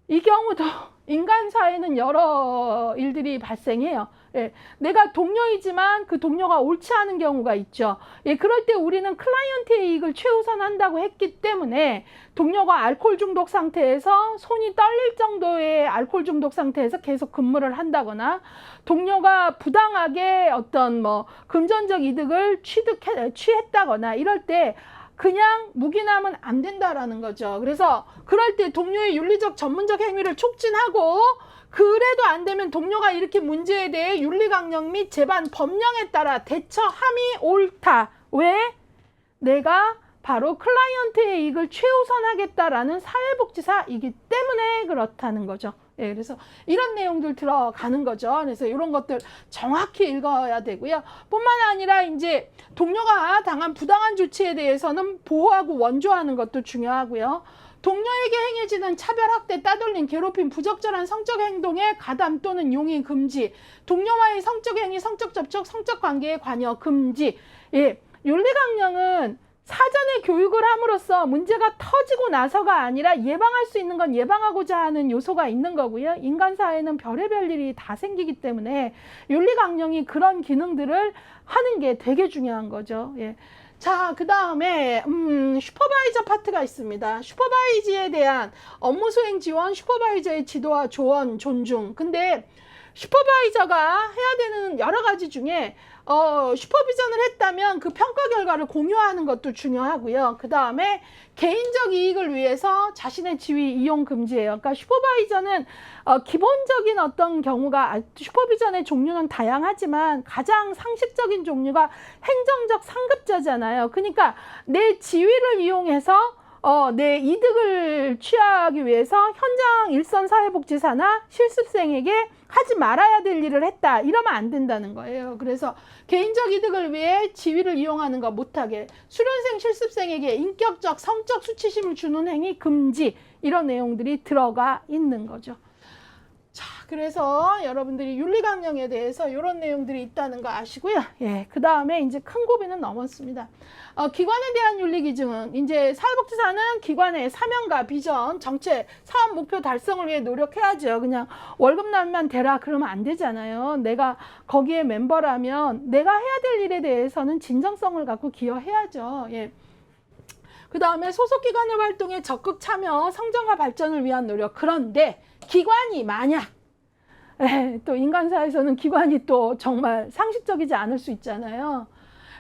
이 경우도 인간 사회는 여러 일들이 발생해요. 예, 내가 동료이지만 그 동료가 옳지 않은 경우가 있죠. 예, 그럴 때 우리는 클라이언트의 이익을 최우선한다고 했기 때문에 동료가 알코올 중독 상태에서 손이 떨릴 정도의 알코올 중독 상태에서 계속 근무를 한다거나 동료가 부당하게 어떤 뭐 금전적 이득을 취했다거나 이럴 때 그냥 묵인하면 안 된다라는 거죠. 그래서 그럴 때 동료의 윤리적 전문적 행위를 촉진하고 그래도 안 되면 동료가 이렇게 문제에 대해 윤리강령 및 재반 법령에 따라 대처함이 옳다. 왜? 내가 바로 클라이언트의 이익을 최우선하겠다라는 사회복지사이기 때문에 그렇다는 거죠. 예, 그래서 이런 내용들 들어가는 거죠. 그래서 이런 것들 정확히 읽어야 되고요. 뿐만 아니라 이제 동료가 당한 부당한 조치에 대해서는 보호하고 원조하는 것도 중요하고요. 동료에게 행해지는 차별, 학대, 따돌림, 괴롭힘, 부적절한 성적 행동에 가담 또는 용의 금지, 동료와의 성적 행위, 성적 접촉, 성적 관계에 관여 금지. 예, 윤리강령은 사전에 교육을 함으로써 문제가 터지고 나서가 아니라 예방할 수 있는 건 예방하고자 하는 요소가 있는 거고요. 인간 사회는 별의별 일이 다 생기기 때문에 윤리강령이 그런 기능들을 하는 게 되게 중요한 거죠. 예. 자, 그 다음에 슈퍼바이저 파트가 있습니다. 슈퍼바이저에 대한 업무 수행 지원, 슈퍼바이저의 지도와 조언, 존중. 근데 슈퍼바이저가 해야 되는 여러 가지 중에 슈퍼비전을 했다면 그 평가 결과를 공유하는 것도 중요하고요. 그 다음에 개인적 이익을 위해서 자신의 지위 이용 금지예요. 그러니까 슈퍼바이저는 기본적인 어떤 경우가 슈퍼비전의 종류는 다양하지만 가장 상식적인 종류가 행정적 상급자잖아요. 그러니까 내 지위를 이용해서 내 이득을 취하기 위해서 현장 일선 사회복지사나 실습생에게 하지 말아야 될 일을 했다. 이러면 안 된다는 거예요. 그래서 개인적 이득을 위해 지위를 이용하는 거 못하게, 수련생 실습생에게 인격적, 성적 수치심을 주는 행위 금지, 이런 내용들이 들어가 있는 거죠. 자, 그래서 여러분들이 윤리강령에 대해서 이런 내용들이 있다는 거 아시고요. 예, 그 다음에 이제 큰 고비는 넘었습니다. 기관에 대한 윤리 기준은 이제 사회복지사는 기관의 사명과 비전, 정책, 사업 목표 달성을 위해 노력해야죠. 그냥 월급날만 대라 그러면 안 되잖아요. 내가 거기에 멤버라면 내가 해야 될 일에 대해서는 진정성을 갖고 기여해야죠. 예. 그 다음에 소속기관의 활동에 적극 참여, 성장과 발전을 위한 노력. 그런데 기관이 만약 또 인간사에서는 기관이 또 정말 상식적이지 않을 수 있잖아요.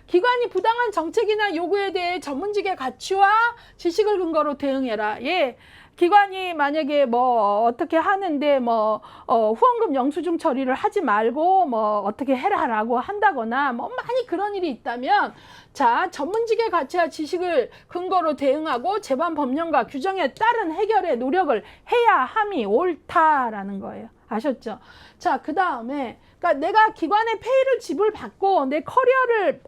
기관이 부당한 정책이나 요구에 대해 전문직의 가치와 지식을 근거로 대응해라. 예. 기관이 만약에 뭐 어떻게 하는데 뭐 후원금 영수증 처리를 하지 말고 뭐 어떻게 해라라고 한다거나 뭐 많이 그런 일이 있다면, 자, 전문직의 가치와 지식을 근거로 대응하고 재반 법령과 규정에 따른 해결에 노력을 해야 함이 옳다라는 거예요. 아셨죠? 자, 그 다음에 그러니까 내가 기관의 페이를 지불받고 내 커리어를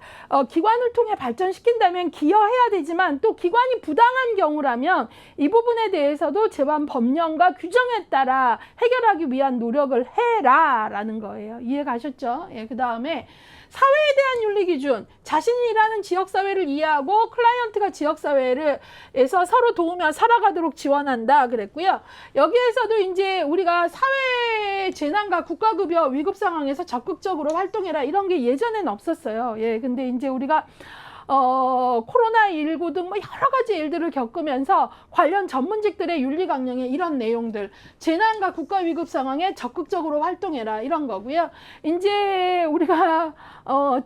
기관을 통해 발전시킨다면 기여해야 되지만, 또 기관이 부당한 경우라면 이 부분에 대해서도 재반 법령과 규정에 따라 해결하기 위한 노력을 해라 라는 거예요. 이해 가셨죠? 예, 그 다음에 사회에 대한 윤리 기준, 자신이 일하는 지역사회를 이해하고 클라이언트가 지역사회에서 서로 도우며 살아가도록 지원한다 그랬고요. 여기에서도 이제 우리가 사회 재난과 국가급여 위급 상황에서 적극적으로 활동해라, 이런 게 예전에는 없었어요. 예, 근데 이제 우리가 코로나19 등 뭐 여러 가지 일들을 겪으면서 관련 전문직들의 윤리 강령에 이런 내용들, 재난과 국가 위급 상황에 적극적으로 활동해라 이런 거고요. 이제 우리가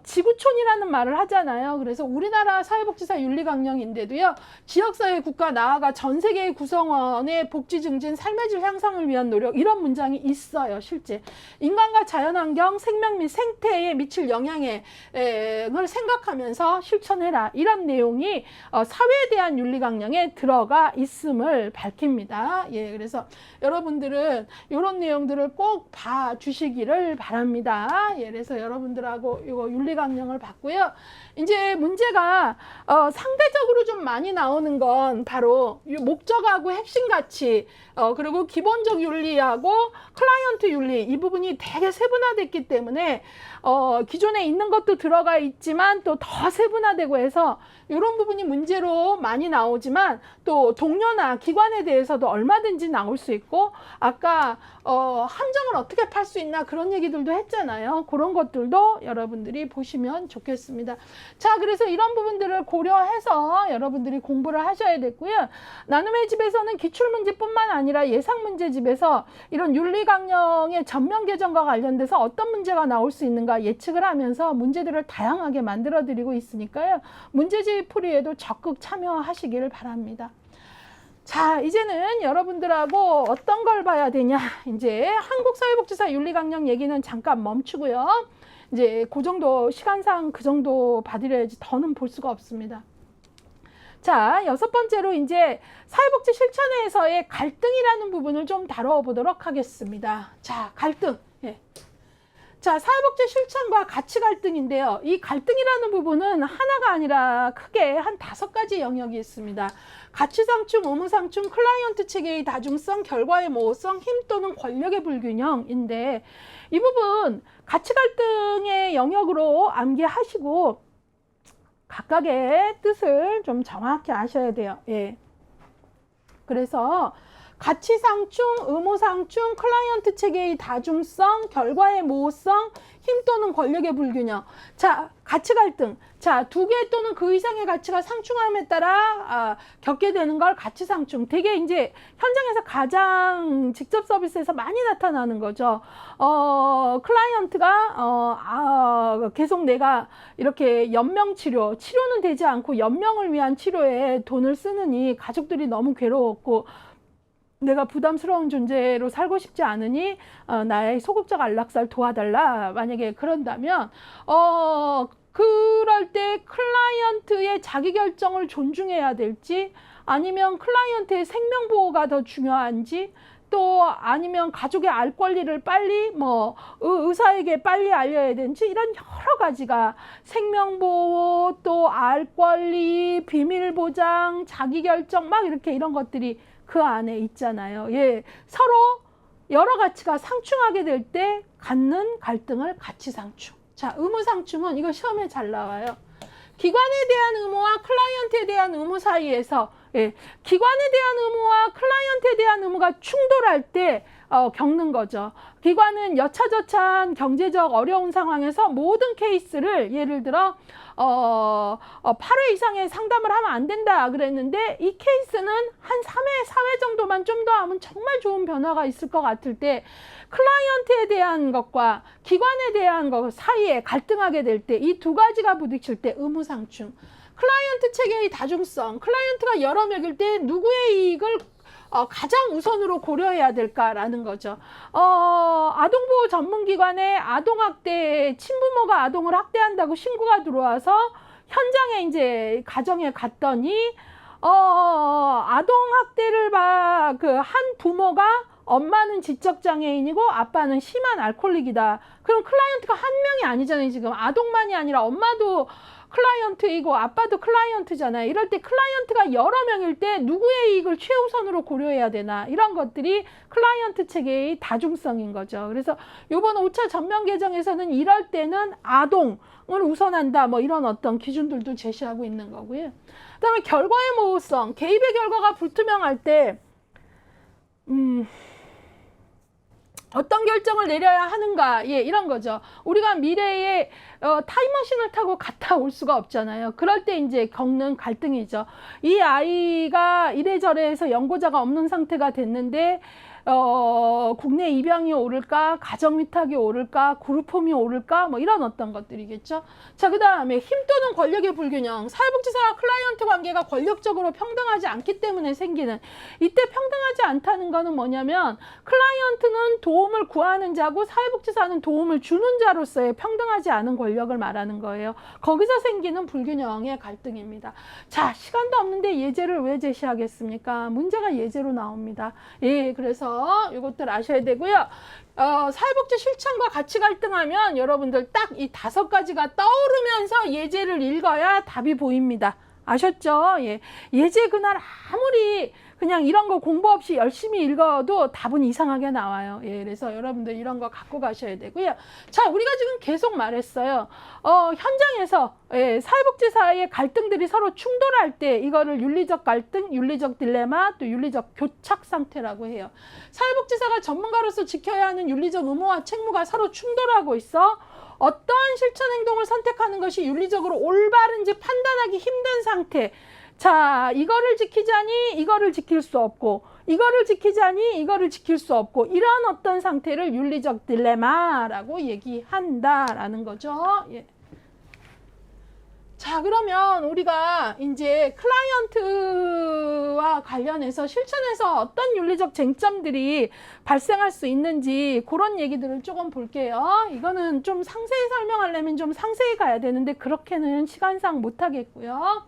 지구촌이라는 말을 하잖아요. 그래서 우리나라 사회복지사 윤리 강령인데도요. 지역사회 국가 나아가 전 세계의 구성원의 복지 증진, 삶의 질 향상을 위한 노력 이런 문장이 있어요. 실제 인간과 자연환경, 생명 및 생태에 미칠 영향을 생각하면서 실천해라 이런 내용이 사회에 대한 윤리 강령에 들어가 있음을 밝힙니다. 예, 그래서 여러분들은 이런 내용들을 꼭 봐주시기를 바랍니다. 예, 그래서 여러분들하고 이거 윤리 강령을 봤고요. 이제 문제가 상대적으로 좀 많이 나오는 건 바로 목적하고 핵심 가치, 그리고 기본적 윤리하고 클라이언트 윤리 이 부분이 되게 세분화됐기 때문에 기존에 있는 것도 들어가 있지만 또 더 세분화되고 해서 이런 부분이 문제로 많이 나오지만 또 동료나 기관에 대해서도 얼마든지 나올 수 있고 아까 함정을 어떻게 팔 수 있나 그런 얘기들도 했잖아요. 그런 것들도 여러분들이 보시면 좋겠습니다. 자, 그래서 이런 부분들을 고려해서 여러분들이 공부를 하셔야 됐고요. 나눔의 집에서는 기출문제뿐만 아니라 예상문제집에서 이런 윤리강령의 전면 개정과 관련돼서 어떤 문제가 나올 수 있는가 예측을 하면서 문제들을 다양하게 만들어 드리고 있으니까요. 문제집 풀이에도 적극 참여하시기를 바랍니다. 자, 이제는 여러분들하고 어떤 걸 봐야 되냐. 이제 한국사회복지사 윤리강령 얘기는 잠깐 멈추고요. 이제 그 정도 시간상 그 정도 봐드려야지 더는 볼 수가 없습니다. 자, 6번째로 이제 사회복지 실천에서의 갈등이라는 부분을 좀 다뤄보도록 하겠습니다. 자, 갈등. 예. 자, 사회복지 실천과 가치 갈등인데요. 이 갈등이라는 부분은 하나가 아니라 크게 한 5가지 영역이 있습니다. 가치 상충, 의무 상충, 클라이언트 체계의 다중성, 결과의 모호성, 힘 또는 권력의 불균형인데 이 부분 가치 갈등의 영역으로 암기하시고 각각의 뜻을 좀 정확히 아셔야 돼요. 예. 그래서 가치 상충, 의무 상충, 클라이언트 체계의 다중성, 결과의 모호성, 힘 또는 권력의 불균형. 자, 가치 갈등. 자, 2개 또는 그 이상의 가치가 상충함에 따라 겪게 되는 걸 가치 상충. 되게 이제 현장에서 가장 직접 서비스에서 많이 나타나는 거죠. 클라이언트가 계속 내가 이렇게 연명 치료는 되지 않고 연명을 위한 치료에 돈을 쓰느니 가족들이 너무 괴로웠고 내가 부담스러운 존재로 살고 싶지 않으니 나의 소극적 안락사를 도와달라. 만약에 그런다면 그럴 때 클라이언트의 자기결정을 존중해야 될지 아니면 클라이언트의 생명보호가 더 중요한지 또 아니면 가족의 알 권리를 빨리 의사에게 빨리 알려야 되는지 이런 여러 가지가 생명보호 또 알 권리 비밀보장 자기결정 막 이렇게 이런 것들이 그 안에 있잖아요. 예, 서로 여러 가치가 상충하게 될 때 갖는 갈등을 가치 상충. 자, 의무 상충은 이거 시험에 잘 나와요. 기관에 대한 의무와 클라이언트에 대한 의무 사이에서 기관에 대한 의무와 클라이언트에 대한 의무가 충돌할 때 겪는 거죠. 기관은 여차저차한 경제적 어려운 상황에서 모든 케이스를 예를 들어 8회 이상의 상담을 하면 안 된다 그랬는데 이 케이스는 한 3회, 4회 정도만 좀 더 하면 정말 좋은 변화가 있을 것 같을 때 클라이언트에 대한 것과 기관에 대한 것 사이에 갈등하게 될 때 이 2가지가 부딪힐 때 의무상충. 클라이언트 체계의 다중성. 클라이언트가 여러 명일 때 누구의 이익을 가장 우선으로 고려해야 될까라는 거죠. 아동보호 전문기관에 아동학대, 친부모가 아동을 학대한다고 신고가 들어와서 현장에 이제 가정에 갔더니 아동학대를 한 부모가 엄마는 지적장애인이고 아빠는 심한 알코올릭이다. 그럼 클라이언트가 한 명이 아니잖아요. 지금 아동만이 아니라 엄마도 클라이언트이고 아빠도 클라이언트잖아요. 이럴 때 클라이언트가 여러 명일 때 누구의 이익을 최우선으로 고려해야 되나 이런 것들이 클라이언트 체계의 다중성인 거죠. 그래서 이번 5차 전면 개정에서는 이럴 때는 아동을 우선한다 뭐 이런 어떤 기준들도 제시하고 있는 거고요. 그다음에 결과의 모호성, 개입의 결과가 불투명할 때 어떤 결정을 내려야 하는가, 예, 이런 거죠. 우리가 미래에 타임머신을 타고 갔다 올 수가 없잖아요. 그럴 때 이제 겪는 갈등이죠. 이 아이가 이래저래 해서 연고자가 없는 상태가 됐는데 국내 입양이 오를까, 가정 위탁이 오를까, 그룹홈이 오를까, 뭐 이런 어떤 것들이겠죠. 자, 그 다음에 힘 또는 권력의 불균형. 사회복지사와 클라이언트 관계가 권력적으로 평등하지 않기 때문에 생기는, 이때 평등하지 않다는 거는 뭐냐면 클라이언트는 도움을 구하는 자고 사회복지사는 도움을 주는 자로서의 평등하지 않은 권력을 말하는 거예요. 거기서 생기는 불균형의 갈등입니다. 자, 시간도 없는데 예제를 왜 제시하겠습니까? 문제가 예제로 나옵니다. 예, 그래서 이것들 아셔야 되고요. 사회복지 실천과 가치 갈등하면 여러분들 딱 이 5가지가 떠오르면서 예제를 읽어야 답이 보입니다. 아셨죠? 예. 예제 그날 아무리 그냥 이런 거 공부 없이 열심히 읽어도 답은 이상하게 나와요. 예, 그래서 여러분들 이런 거 갖고 가셔야 되고요. 자, 우리가 지금 계속 말했어요. 현장에서 사회복지사의 갈등들이 서로 충돌할 때 이거를 윤리적 갈등, 윤리적 딜레마, 또 윤리적 교착 상태라고 해요. 사회복지사가 전문가로서 지켜야 하는 윤리적 의무와 책무가 서로 충돌하고 있어. 어떠한 실천 행동을 선택하는 것이 윤리적으로 올바른지 판단하기 힘든 상태. 자, 이거를 지키자니 이거를 지킬 수 없고, 이거를 지키자니 이거를 지킬 수 없고, 이런 어떤 상태를 윤리적 딜레마라고 얘기한다라는 거죠. 예. 자, 그러면 우리가 이제 클라이언트와 관련해서 실천에서 어떤 윤리적 쟁점들이 발생할 수 있는지 그런 얘기들을 조금 볼게요. 이거는 좀 상세히 설명하려면 좀 상세히 가야 되는데 그렇게는 시간상 못하겠고요.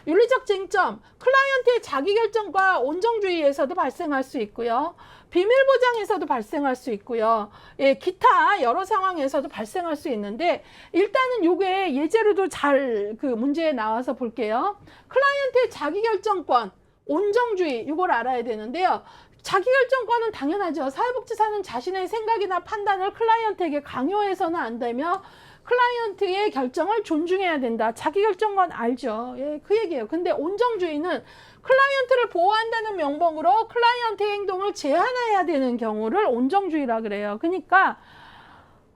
윤리적 쟁점, 클라이언트의 자기결정과 온정주의에서도 발생할 수 있고요. 비밀보장에서도 발생할 수 있고요. 예, 기타 여러 상황에서도 발생할 수 있는데 일단은 요게 예제로도 잘 그 문제에 나와서 볼게요. 클라이언트의 자기결정권, 온정주의 이걸 알아야 되는데요. 자기결정권은 당연하죠. 사회복지사는 자신의 생각이나 판단을 클라이언트에게 강요해서는 안 되며 클라이언트의 결정을 존중해야 된다. 자기결정권 알죠. 예, 그 얘기예요. 근데 온정주의는 클라이언트를 보호한다는 명목으로 클라이언트의 행동을 제한해야 되는 경우를 온정주의라 그래요. 그러니까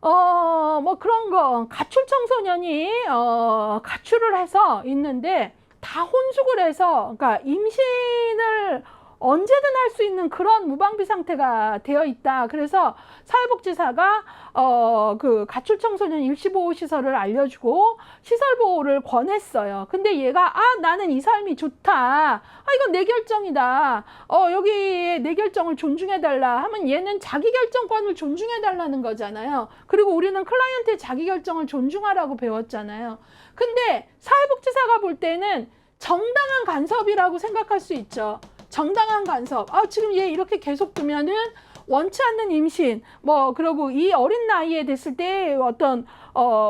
뭐 그런 거 가출 청소년이 가출을 해서 있는데 다 혼숙을 해서 그러니까 임신을 언제든 할 수 있는 그런 무방비 상태가 되어 있다. 그래서 사회복지사가 그 가출 청소년 일시보호 시설을 알려주고 시설 보호를 권했어요. 근데 얘가 나는 이 삶이 좋다. 이건 내 결정이다. 여기 내 결정을 존중해달라 하면 얘는 자기 결정권을 존중해달라는 거잖아요. 그리고 우리는 클라이언트의 자기 결정을 존중하라고 배웠잖아요. 근데 사회복지사가 볼 때는 정당한 간섭이라고 생각할 수 있죠. 정당한 간섭. 지금 얘 이렇게 계속 두면은 원치 않는 임신, 뭐, 그리고 이 어린 나이에 됐을 때 어떤,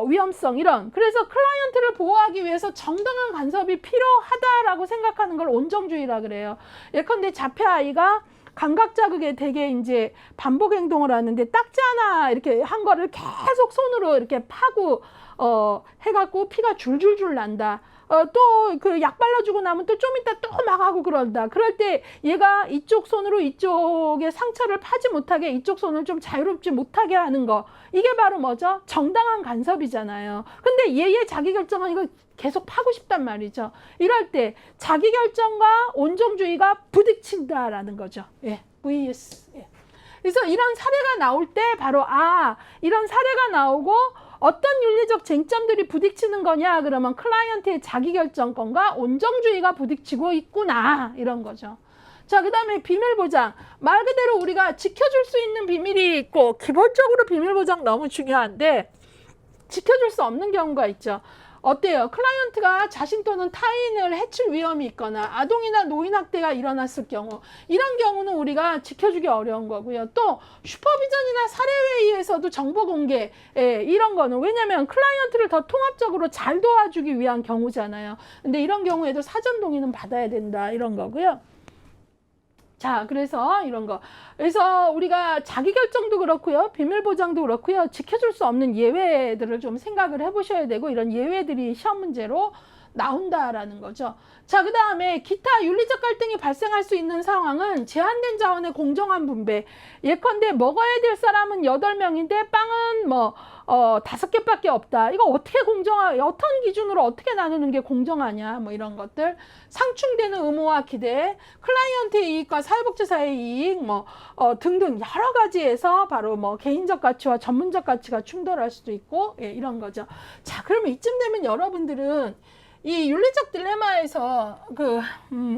위험성, 이런. 그래서 클라이언트를 보호하기 위해서 정당한 간섭이 필요하다라고 생각하는 걸 온정주의라 그래요. 예컨대 자폐아이가 감각 자극에 되게 이제 반복 행동을 하는데 딱지 하나 이렇게 한 거를 계속 손으로 이렇게 파고, 해갖고 피가 줄줄줄 난다. 또 그 약 발라주고 나면 또 좀 이따 또 막 하고 그런다. 그럴 때 얘가 이쪽 손으로 이쪽에 상처를 파지 못하게 이쪽 손을 좀 자유롭지 못하게 하는 거. 이게 바로 뭐죠? 정당한 간섭이잖아요. 근데 얘의 자기결정은 이거 계속 파고 싶단 말이죠. 이럴 때 자기결정과 온정주의가 부딪힌다라는 거죠. 예, vs. 예. 그래서 이런 사례가 나올 때 바로 이런 사례가 나오고 어떤 윤리적 쟁점들이 부딪히는 거냐 그러면 클라이언트의 자기결정권과 온정주의가 부딪히고 있구나 이런 거죠. 자, 그 다음에 비밀보장. 말 그대로 우리가 지켜줄 수 있는 비밀이 있고 기본적으로 비밀보장 너무 중요한데 지켜줄 수 없는 경우가 있죠. 어때요? 클라이언트가 자신 또는 타인을 해칠 위험이 있거나 아동이나 노인 학대가 일어났을 경우 이런 경우는 우리가 지켜주기 어려운 거고요. 또 슈퍼비전이나 사례회의에서도 정보 공개 이런 거는 왜냐하면 클라이언트를 더 통합적으로 잘 도와주기 위한 경우잖아요. 근데 이런 경우에도 사전 동의는 받아야 된다 이런 거고요. 자, 그래서 이런 거. 그래서 우리가 자기결정도 그렇고요. 비밀보장도 그렇고요. 지켜줄 수 없는 예외들을 좀 생각을 해보셔야 되고 이런 예외들이 시험 문제로 나온다라는 거죠. 자, 그 다음에 기타 윤리적 갈등이 발생할 수 있는 상황은 제한된 자원의 공정한 분배. 예컨대 먹어야 될 사람은 8명인데 빵은 뭐 5개밖에 없다. 이거 어떻게 어떤 기준으로 어떻게 나누는 게 공정하냐, 뭐 이런 것들. 상충되는 의무와 기대, 클라이언트의 이익과 사회복지사의 이익, 뭐 등등 여러 가지에서 바로 뭐 개인적 가치와 전문적 가치가 충돌할 수도 있고, 예, 이런 거죠. 자, 그러면 이쯤 되면 여러분들은 이 윤리적 딜레마에서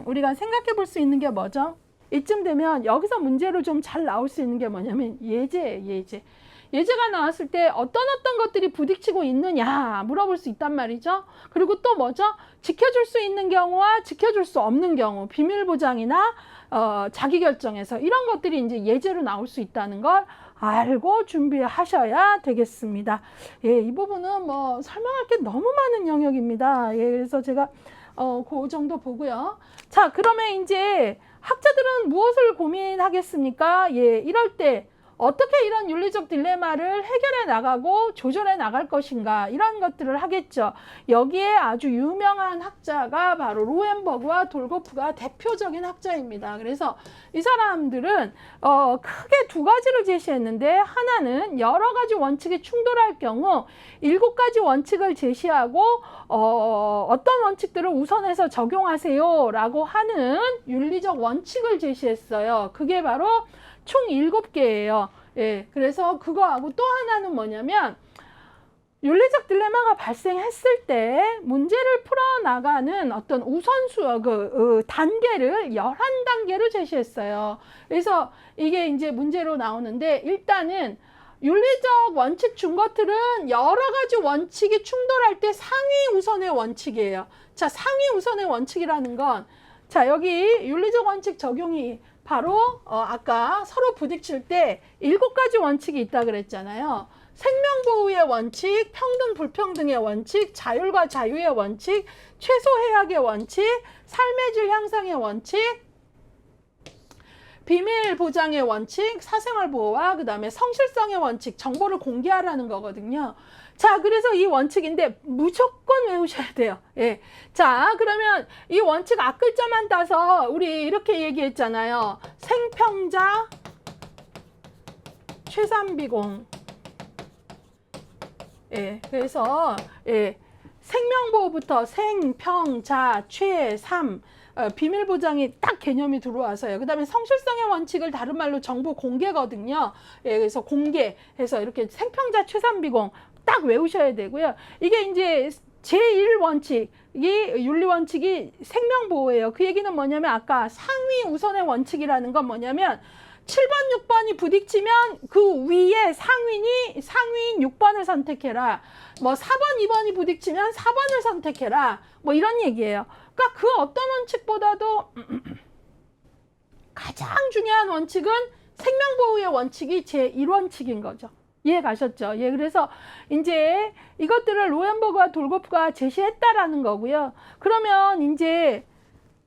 우리가 생각해 볼 수 있는 게 뭐죠? 이쯤 되면 여기서 문제로 좀 잘 나올 수 있는 게 뭐냐면 예제가 나왔을 때 어떤 것들이 부딪히고 있느냐 물어볼 수 있단 말이죠. 그리고 또 뭐죠? 지켜줄 수 있는 경우와 지켜줄 수 없는 경우, 비밀 보장이나 자기결정에서 이런 것들이 이제 예제로 나올 수 있다는 걸 알고 준비하셔야 되겠습니다. 예, 이 부분은 뭐 설명할 게 너무 많은 영역입니다. 예, 그래서 제가 그 정도 보고요. 자, 그러면 이제 학자들은 무엇을 고민하겠습니까? 예, 이럴 때 어떻게 이런 윤리적 딜레마를 해결해 나가고 조절해 나갈 것인가, 이런 것들을 하겠죠. 여기에 아주 유명한 학자가 바로 로엔버그와 돌고프가 대표적인 학자입니다. 그래서 이 사람들은 크게 2가지를 제시했는데, 하나는 여러 가지 원칙이 충돌할 경우 7가지 원칙을 제시하고 어떤 원칙들을 우선해서 적용하세요 라고 하는 윤리적 원칙을 제시했어요. 그게 바로 총 7개예요. 예, 그래서 그거하고 또 하나는 뭐냐면, 윤리적 딜레마가 발생했을 때 문제를 풀어나가는 어떤 단계를 11단계로 제시했어요. 그래서 이게 이제 문제로 나오는데, 일단은 윤리적 원칙 준 것들은 여러 가지 원칙이 충돌할 때 상위 우선의 원칙이에요. 자, 상위 우선의 원칙이라는 건, 자, 여기 윤리적 원칙 적용이 바로 아까 서로 부딪힐 때 7가지 원칙이 있다 그랬잖아요. 생명보호의 원칙, 평등 불평등의 원칙, 자율과 자유의 원칙, 최소해약의 원칙, 삶의 질 향상의 원칙, 비밀 보장의 원칙, 사생활 보호와 그 다음에 성실성의 원칙, 정보를 공개하라는 거거든요. 자, 그래서 이 원칙인데 무조건 외우셔야 돼요. 예. 자, 그러면 이 원칙 앞글자만 따서 우리 이렇게 얘기했잖아요. 생평자 최삼비공. 예. 그래서 생명보호부터 생평자 최삼, 비밀 보장이 딱 개념이 들어와서요. 그 다음에 성실성의 원칙을 다른 말로 정보 공개거든요. 예, 그래서 공개해서 이렇게 생평자 최삼비공 딱 외우셔야 되고요. 이게 이제 제1원칙, 이 윤리원칙이 생명보호예요. 그 얘기는 뭐냐면, 아까 상위 우선의 원칙이라는 건 뭐냐면, 7번, 6번이 부딪히면 그 위에 상위인 6번을 선택해라. 뭐 4번, 2번이 부딪히면 4번을 선택해라. 뭐 이런 얘기예요. 그러니까 그 어떤 원칙보다도 가장 중요한 원칙은 생명보호의 원칙이 제1원칙인 거죠. 이해 가셨죠? 예, 그래서 이제 이것들을 로엔버그와 돌고프가 제시했다라는 거고요. 그러면 이제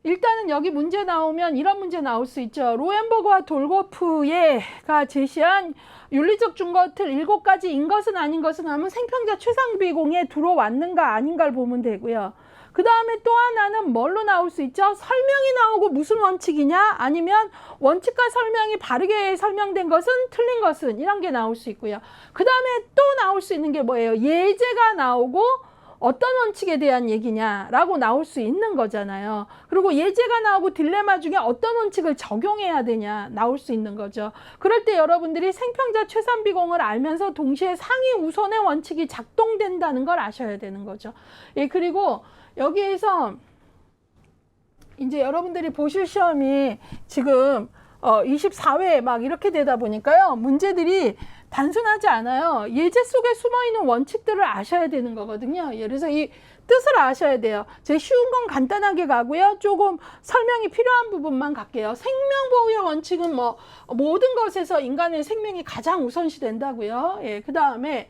일단은 여기 문제 나오면 이런 문제 나올 수 있죠. 로엔버그와 돌고프가 제시한 윤리적 준것들 7가지인 것은 아닌 것은 하면 생평자 최상비공에 들어왔는가 아닌가를 보면 되고요. 그 다음에 또 하나는 뭘로 나올 수 있죠? 설명이 나오고 무슨 원칙이냐? 아니면 원칙과 설명이 바르게 설명된 것은 틀린 것은, 이런 게 나올 수 있고요. 그 다음에 또 나올 수 있는 게 뭐예요? 예제가 나오고 어떤 원칙에 대한 얘기냐라고 나올 수 있는 거잖아요. 그리고 예제가 나오고 딜레마 중에 어떤 원칙을 적용해야 되냐 나올 수 있는 거죠. 그럴 때 여러분들이 생평자 최삼비공을 알면서 동시에 상위 우선의 원칙이 작동된다는 걸 아셔야 되는 거죠. 예, 그리고 여기에서 이제 여러분들이 보실 시험이 지금 24회 막 이렇게 되다 보니까요. 문제들이 단순하지 않아요. 예제 속에 숨어있는 원칙들을 아셔야 되는 거거든요. 그래서 이 뜻을 아셔야 돼요. 제가 쉬운 건 간단하게 가고요. 조금 설명이 필요한 부분만 갈게요. 생명보호의 원칙은 뭐 모든 것에서 인간의 생명이 가장 우선시 된다고요. 예, 그 다음에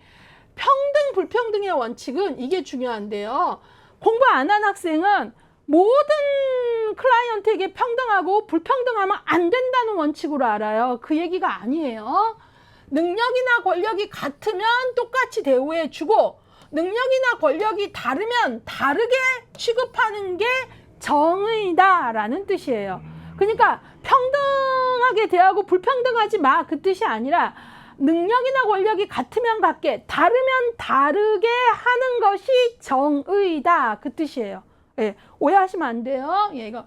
평등 불평등의 원칙은 이게 중요한데요. 공부 안 한 학생은 모든 클라이언트에게 평등하고 불평등하면 안 된다는 원칙으로 알아요. 그 얘기가 아니에요. 능력이나 권력이 같으면 똑같이 대우해 주고, 능력이나 권력이 다르면 다르게 취급하는 게 정의다라는 뜻이에요. 그러니까 평등하게 대하고 불평등하지 마, 그 뜻이 아니라 능력이나 권력이 같으면 같게, 다르면 다르게 하는 것이 정의다. 그 뜻이에요. 예, 오해하시면 안 돼요. 예, 이거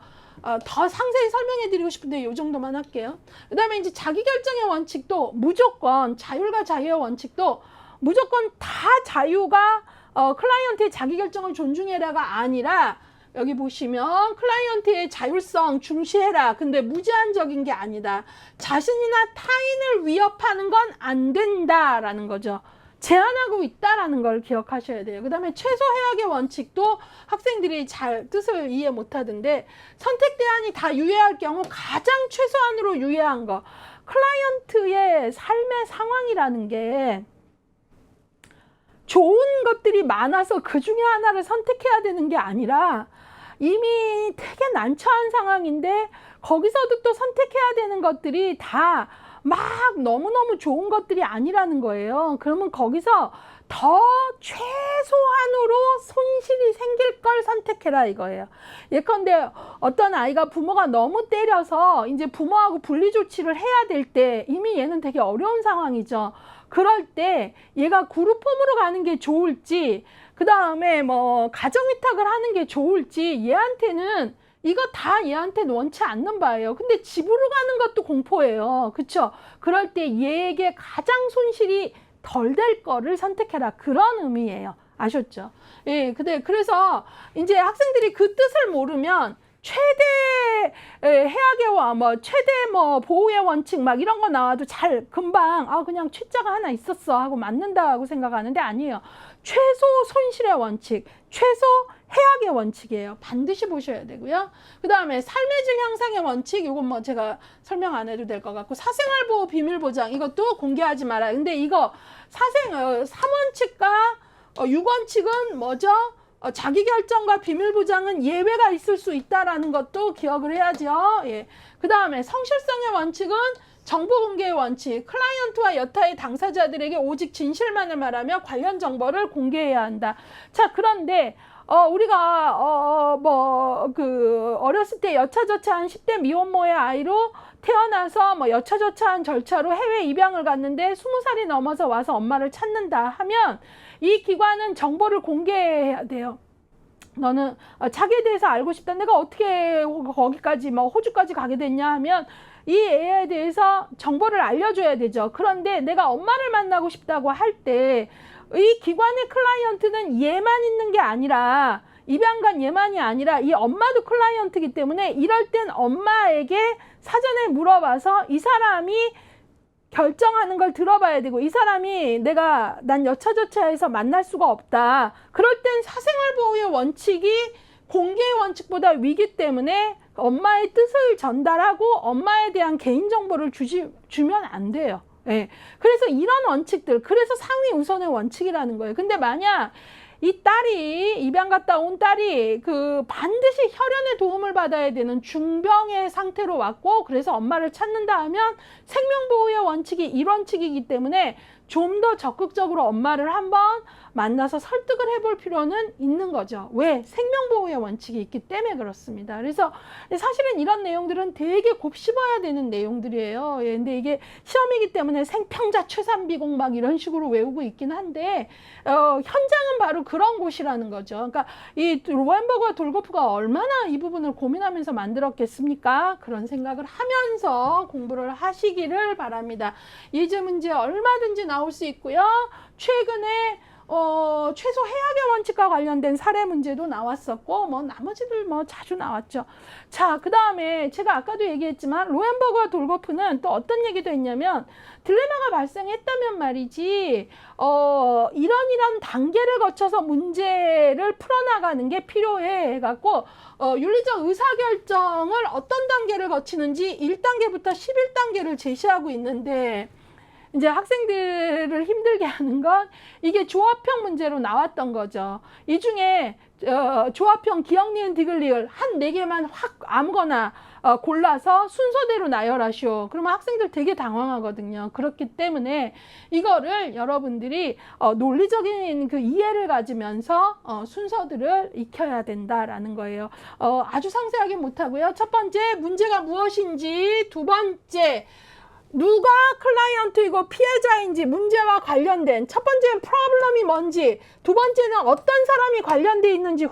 더 상세히 설명해 드리고 싶은데 이 정도만 할게요. 그 다음에 이제 자기결정의 원칙도 무조건, 자율과 자유의 원칙도 무조건 다 자유가 클라이언트의 자기결정을 존중해라가 아니라, 여기 보시면 클라이언트의 자율성 중시해라. 근데 무제한적인 게 아니다. 자신이나 타인을 위협하는 건 안 된다라는 거죠. 제한하고 있다라는 걸 기억하셔야 돼요. 그 다음에 최소 해악의 원칙도 학생들이 잘 뜻을 이해 못하던데, 선택 대안이 다 유예할 경우 가장 최소한으로 유예한 거. 클라이언트의 삶의 상황이라는 게 좋은 것들이 많아서 그 중에 하나를 선택해야 되는 게 아니라 이미 되게 난처한 상황인데 거기서도 또 선택해야 되는 것들이 다 막 너무너무 좋은 것들이 아니라는 거예요. 그러면 거기서 더 최소한으로 손실이 생길 걸 선택해라 이거예요. 예컨대 어떤 아이가 부모가 너무 때려서 이제 부모하고 분리조치를 해야 될 때 이미 얘는 되게 어려운 상황이죠. 그럴 때 얘가 그룹홈으로 가는 게 좋을지, 그 다음에 뭐 가정위탁을 하는 게 좋을지, 얘한테는 이거 다 얘한테는 원치 않는 바예요. 근데 집으로 가는 것도 공포예요. 그쵸? 그럴 때 얘에게 가장 손실이 덜 될 거를 선택해라. 그런 의미예요. 아셨죠? 예, 그래서 이제 학생들이 그 뜻을 모르면 최대 해악의 최대 보호의 원칙 막 이런 거 나와도 잘 금방 그냥 최자가 하나 있었어 하고 맞는다고 생각하는데 아니에요. 최소 손실의 원칙, 최소 해악의 원칙이에요. 반드시 보셔야 되고요. 그 다음에 삶의 질 향상의 원칙, 이건 뭐 제가 설명 안 해도 될 것 같고, 사생활 보호 비밀 보장, 이것도 공개하지 마라. 근데 이거 3원칙과 6원칙은 뭐죠? 자기결정과 비밀보장은 예외가 있을 수 있다라는 것도 기억을 해야죠. 예. 그 다음에 성실성의 원칙은 정보공개의 원칙, 클라이언트와 여타의 당사자들에게 오직 진실만을 말하며 관련 정보를 공개해야 한다. 자, 그런데 우리가 어렸을 때 여차저차한 10대 미혼모의 아이로 태어나서 여차저차한 절차로 해외 입양을 갔는데 20살이 넘어서 와서 엄마를 찾는다 하면 이 기관은 정보를 공개해야 돼요. 너는 자기에 대해서 알고 싶다. 내가 어떻게 거기까지 호주까지 가게 됐냐 하면 이 애에 대해서 정보를 알려줘야 되죠. 그런데 내가 엄마를 만나고 싶다고 할 때 이 기관의 클라이언트는 얘만 있는 게 아니라, 입양간 얘만이 아니라 이 엄마도 클라이언트이기 때문에 이럴 땐 엄마에게 사전에 물어봐서 이 사람이 결정하는 걸 들어봐야 되고, 이 사람이 난 여차저차해서 만날 수가 없다. 그럴 땐 사생활 보호의 원칙이 공개의 원칙보다 위기 때문에 엄마의 뜻을 전달하고 엄마에 대한 개인정보를 주면 안 돼요. 예. 그래서 이런 원칙들, 그래서 상위 우선의 원칙이라는 거예요. 근데 만약 이 딸이, 입양 갔다 온 딸이 반드시 혈연의 도움을 받아야 되는 중병의 상태로 왔고, 그래서 엄마를 찾는다 하면 생명보호의 원칙이 1원칙이기 때문에 좀 더 적극적으로 엄마를 한번 만나서 설득을 해볼 필요는 있는 거죠. 왜? 생명보호의 원칙이 있기 때문에 그렇습니다. 그래서 사실은 이런 내용들은 되게 곱씹어야 되는 내용들이에요. 예, 근데 이게 시험이기 때문에 생평자 최산비공 막 이런 식으로 외우고 있긴 한데, 현장은 바로 그런 곳이라는 거죠. 그러니까 이 로엔버그와 돌고프가 얼마나 이 부분을 고민하면서 만들었겠습니까? 그런 생각을 하면서 공부를 하시기를 바랍니다. 예제 문제 얼마든지 나올 수 있고요. 최근에 최소 해악의 원칙과 관련된 사례 문제도 나왔었고, 나머지들 자주 나왔죠. 자, 그 다음에 제가 아까도 얘기했지만, 로엔버그와 돌고프는 또 어떤 얘기도 했냐면, 딜레마가 발생했다면 말이지, 이런 단계를 거쳐서 문제를 풀어나가는 게 필요해 해갖고, 윤리적 의사결정을 어떤 단계를 거치는지 1단계부터 11단계를 제시하고 있는데, 이제 학생들을 힘들게 하는 건 이게 조합형 문제로 나왔던 거죠. 이 중에 조합형 기억, 니은, 디귿, 리을 한 4개만 확 아무거나 골라서 순서대로 나열하시오. 그러면 학생들 되게 당황하거든요. 그렇기 때문에 이거를 여러분들이 논리적인 이해를 가지면서 순서들을 익혀야 된다라는 거예요. 아주 상세하게 못하고요. 첫 번째, 문제가 무엇인지. 두 번째, 누가 클라이언트이고 피해자인지 문제와 관련된 첫 번째는 프로블럼이 뭔지, 두 번째는 어떤 사람이 관련돼 있는지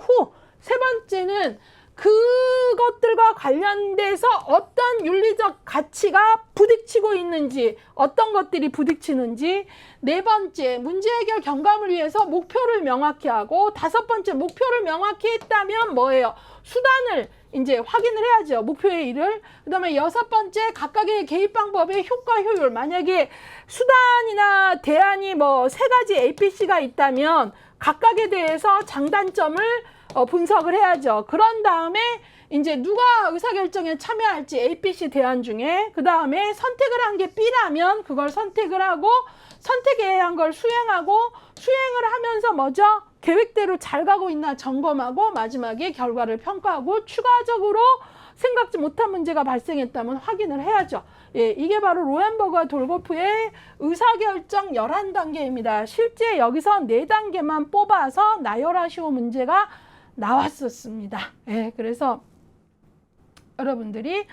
세 번째는 그것들과 관련돼서 어떤 윤리적 가치가 부딪히고 있는지, 어떤 것들이 부딪히는지, 네 번째 문제 해결 경감을 위해서 목표를 명확히 하고, 다섯 번째 목표를 명확히 했다면 뭐예요? 수단을 이제 확인을 해야죠. 목표의 일을. 그 다음에 여섯 번째 각각의 개입 방법의 효과 효율. 만약에 수단이나 대안이 뭐 세 가지 APC가 있다면 각각에 대해서 장단점을 분석을 해야죠. 그런 다음에 이제 누가 의사결정에 참여할지 APC 대안 중에, 그 다음에 선택을 한 게 B라면 그걸 선택을 하고, 선택해야 한 걸 수행하고, 수행을 하면서 뭐죠? 계획대로 잘 가고 있나 점검하고, 마지막에 결과를 평가하고, 추가적으로 생각지 못한 문제가 발생했다면 확인을 해야죠. 예, 이게 바로 로엔버그와 돌고프의 의사결정 11단계입니다. 실제 여기서 4단계만 뽑아서 나열하시오 문제가 나왔었습니다. 예, 그래서 여러분들이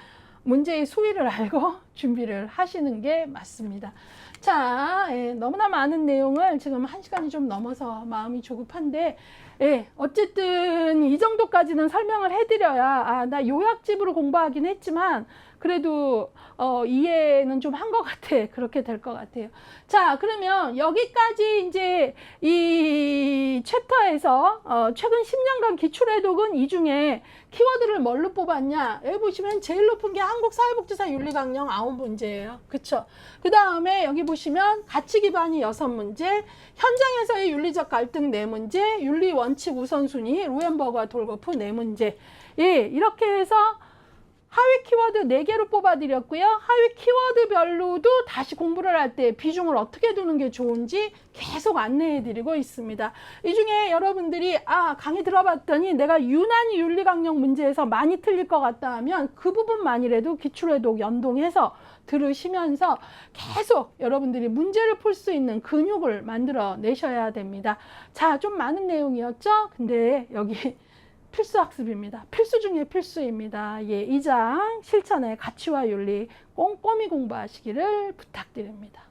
문제의 수위를 알고 준비를 하시는 게 맞습니다. 자, 예, 너무나 많은 내용을 지금 1시간이 좀 넘어서 마음이 조급한데, 예, 어쨌든 이 정도까지는 설명을 해드려야, 나 요약집으로 공부하긴 했지만 그래도 이해는 좀 한 것 같아. 그렇게 될 것 같아요. 자, 그러면 여기까지 이제 이 챕터에서 최근 10년간 기출해독은 이 중에 키워드를 뭘로 뽑았냐? 여기 보시면 제일 높은 게 한국사회복지사 윤리강령 9문제예요. 그쵸? 그 다음에 여기 보시면 가치 기반이 6문제, 현장에서의 윤리적 갈등 4문제, 윤리 원칙 우선순위, 로엔버그와 돌고프 4문제. 예, 이렇게 해서 하위 키워드 4개로 뽑아드렸고요. 하위 키워드별로도 다시 공부를 할 때 비중을 어떻게 두는 게 좋은지 계속 안내해드리고 있습니다. 이 중에 여러분들이 강의 들어봤더니 내가 유난히 윤리강령 문제에서 많이 틀릴 것 같다 하면 그 부분만이라도 기출해독 연동해서 들으시면서 계속 여러분들이 문제를 풀 수 있는 근육을 만들어 내셔야 됩니다. 자, 좀 많은 내용이었죠? 근데 여기 필수학습입니다. 필수 중에 필수입니다. 예, 2장 실천의 가치와 윤리 꼼꼼히 공부하시기를 부탁드립니다.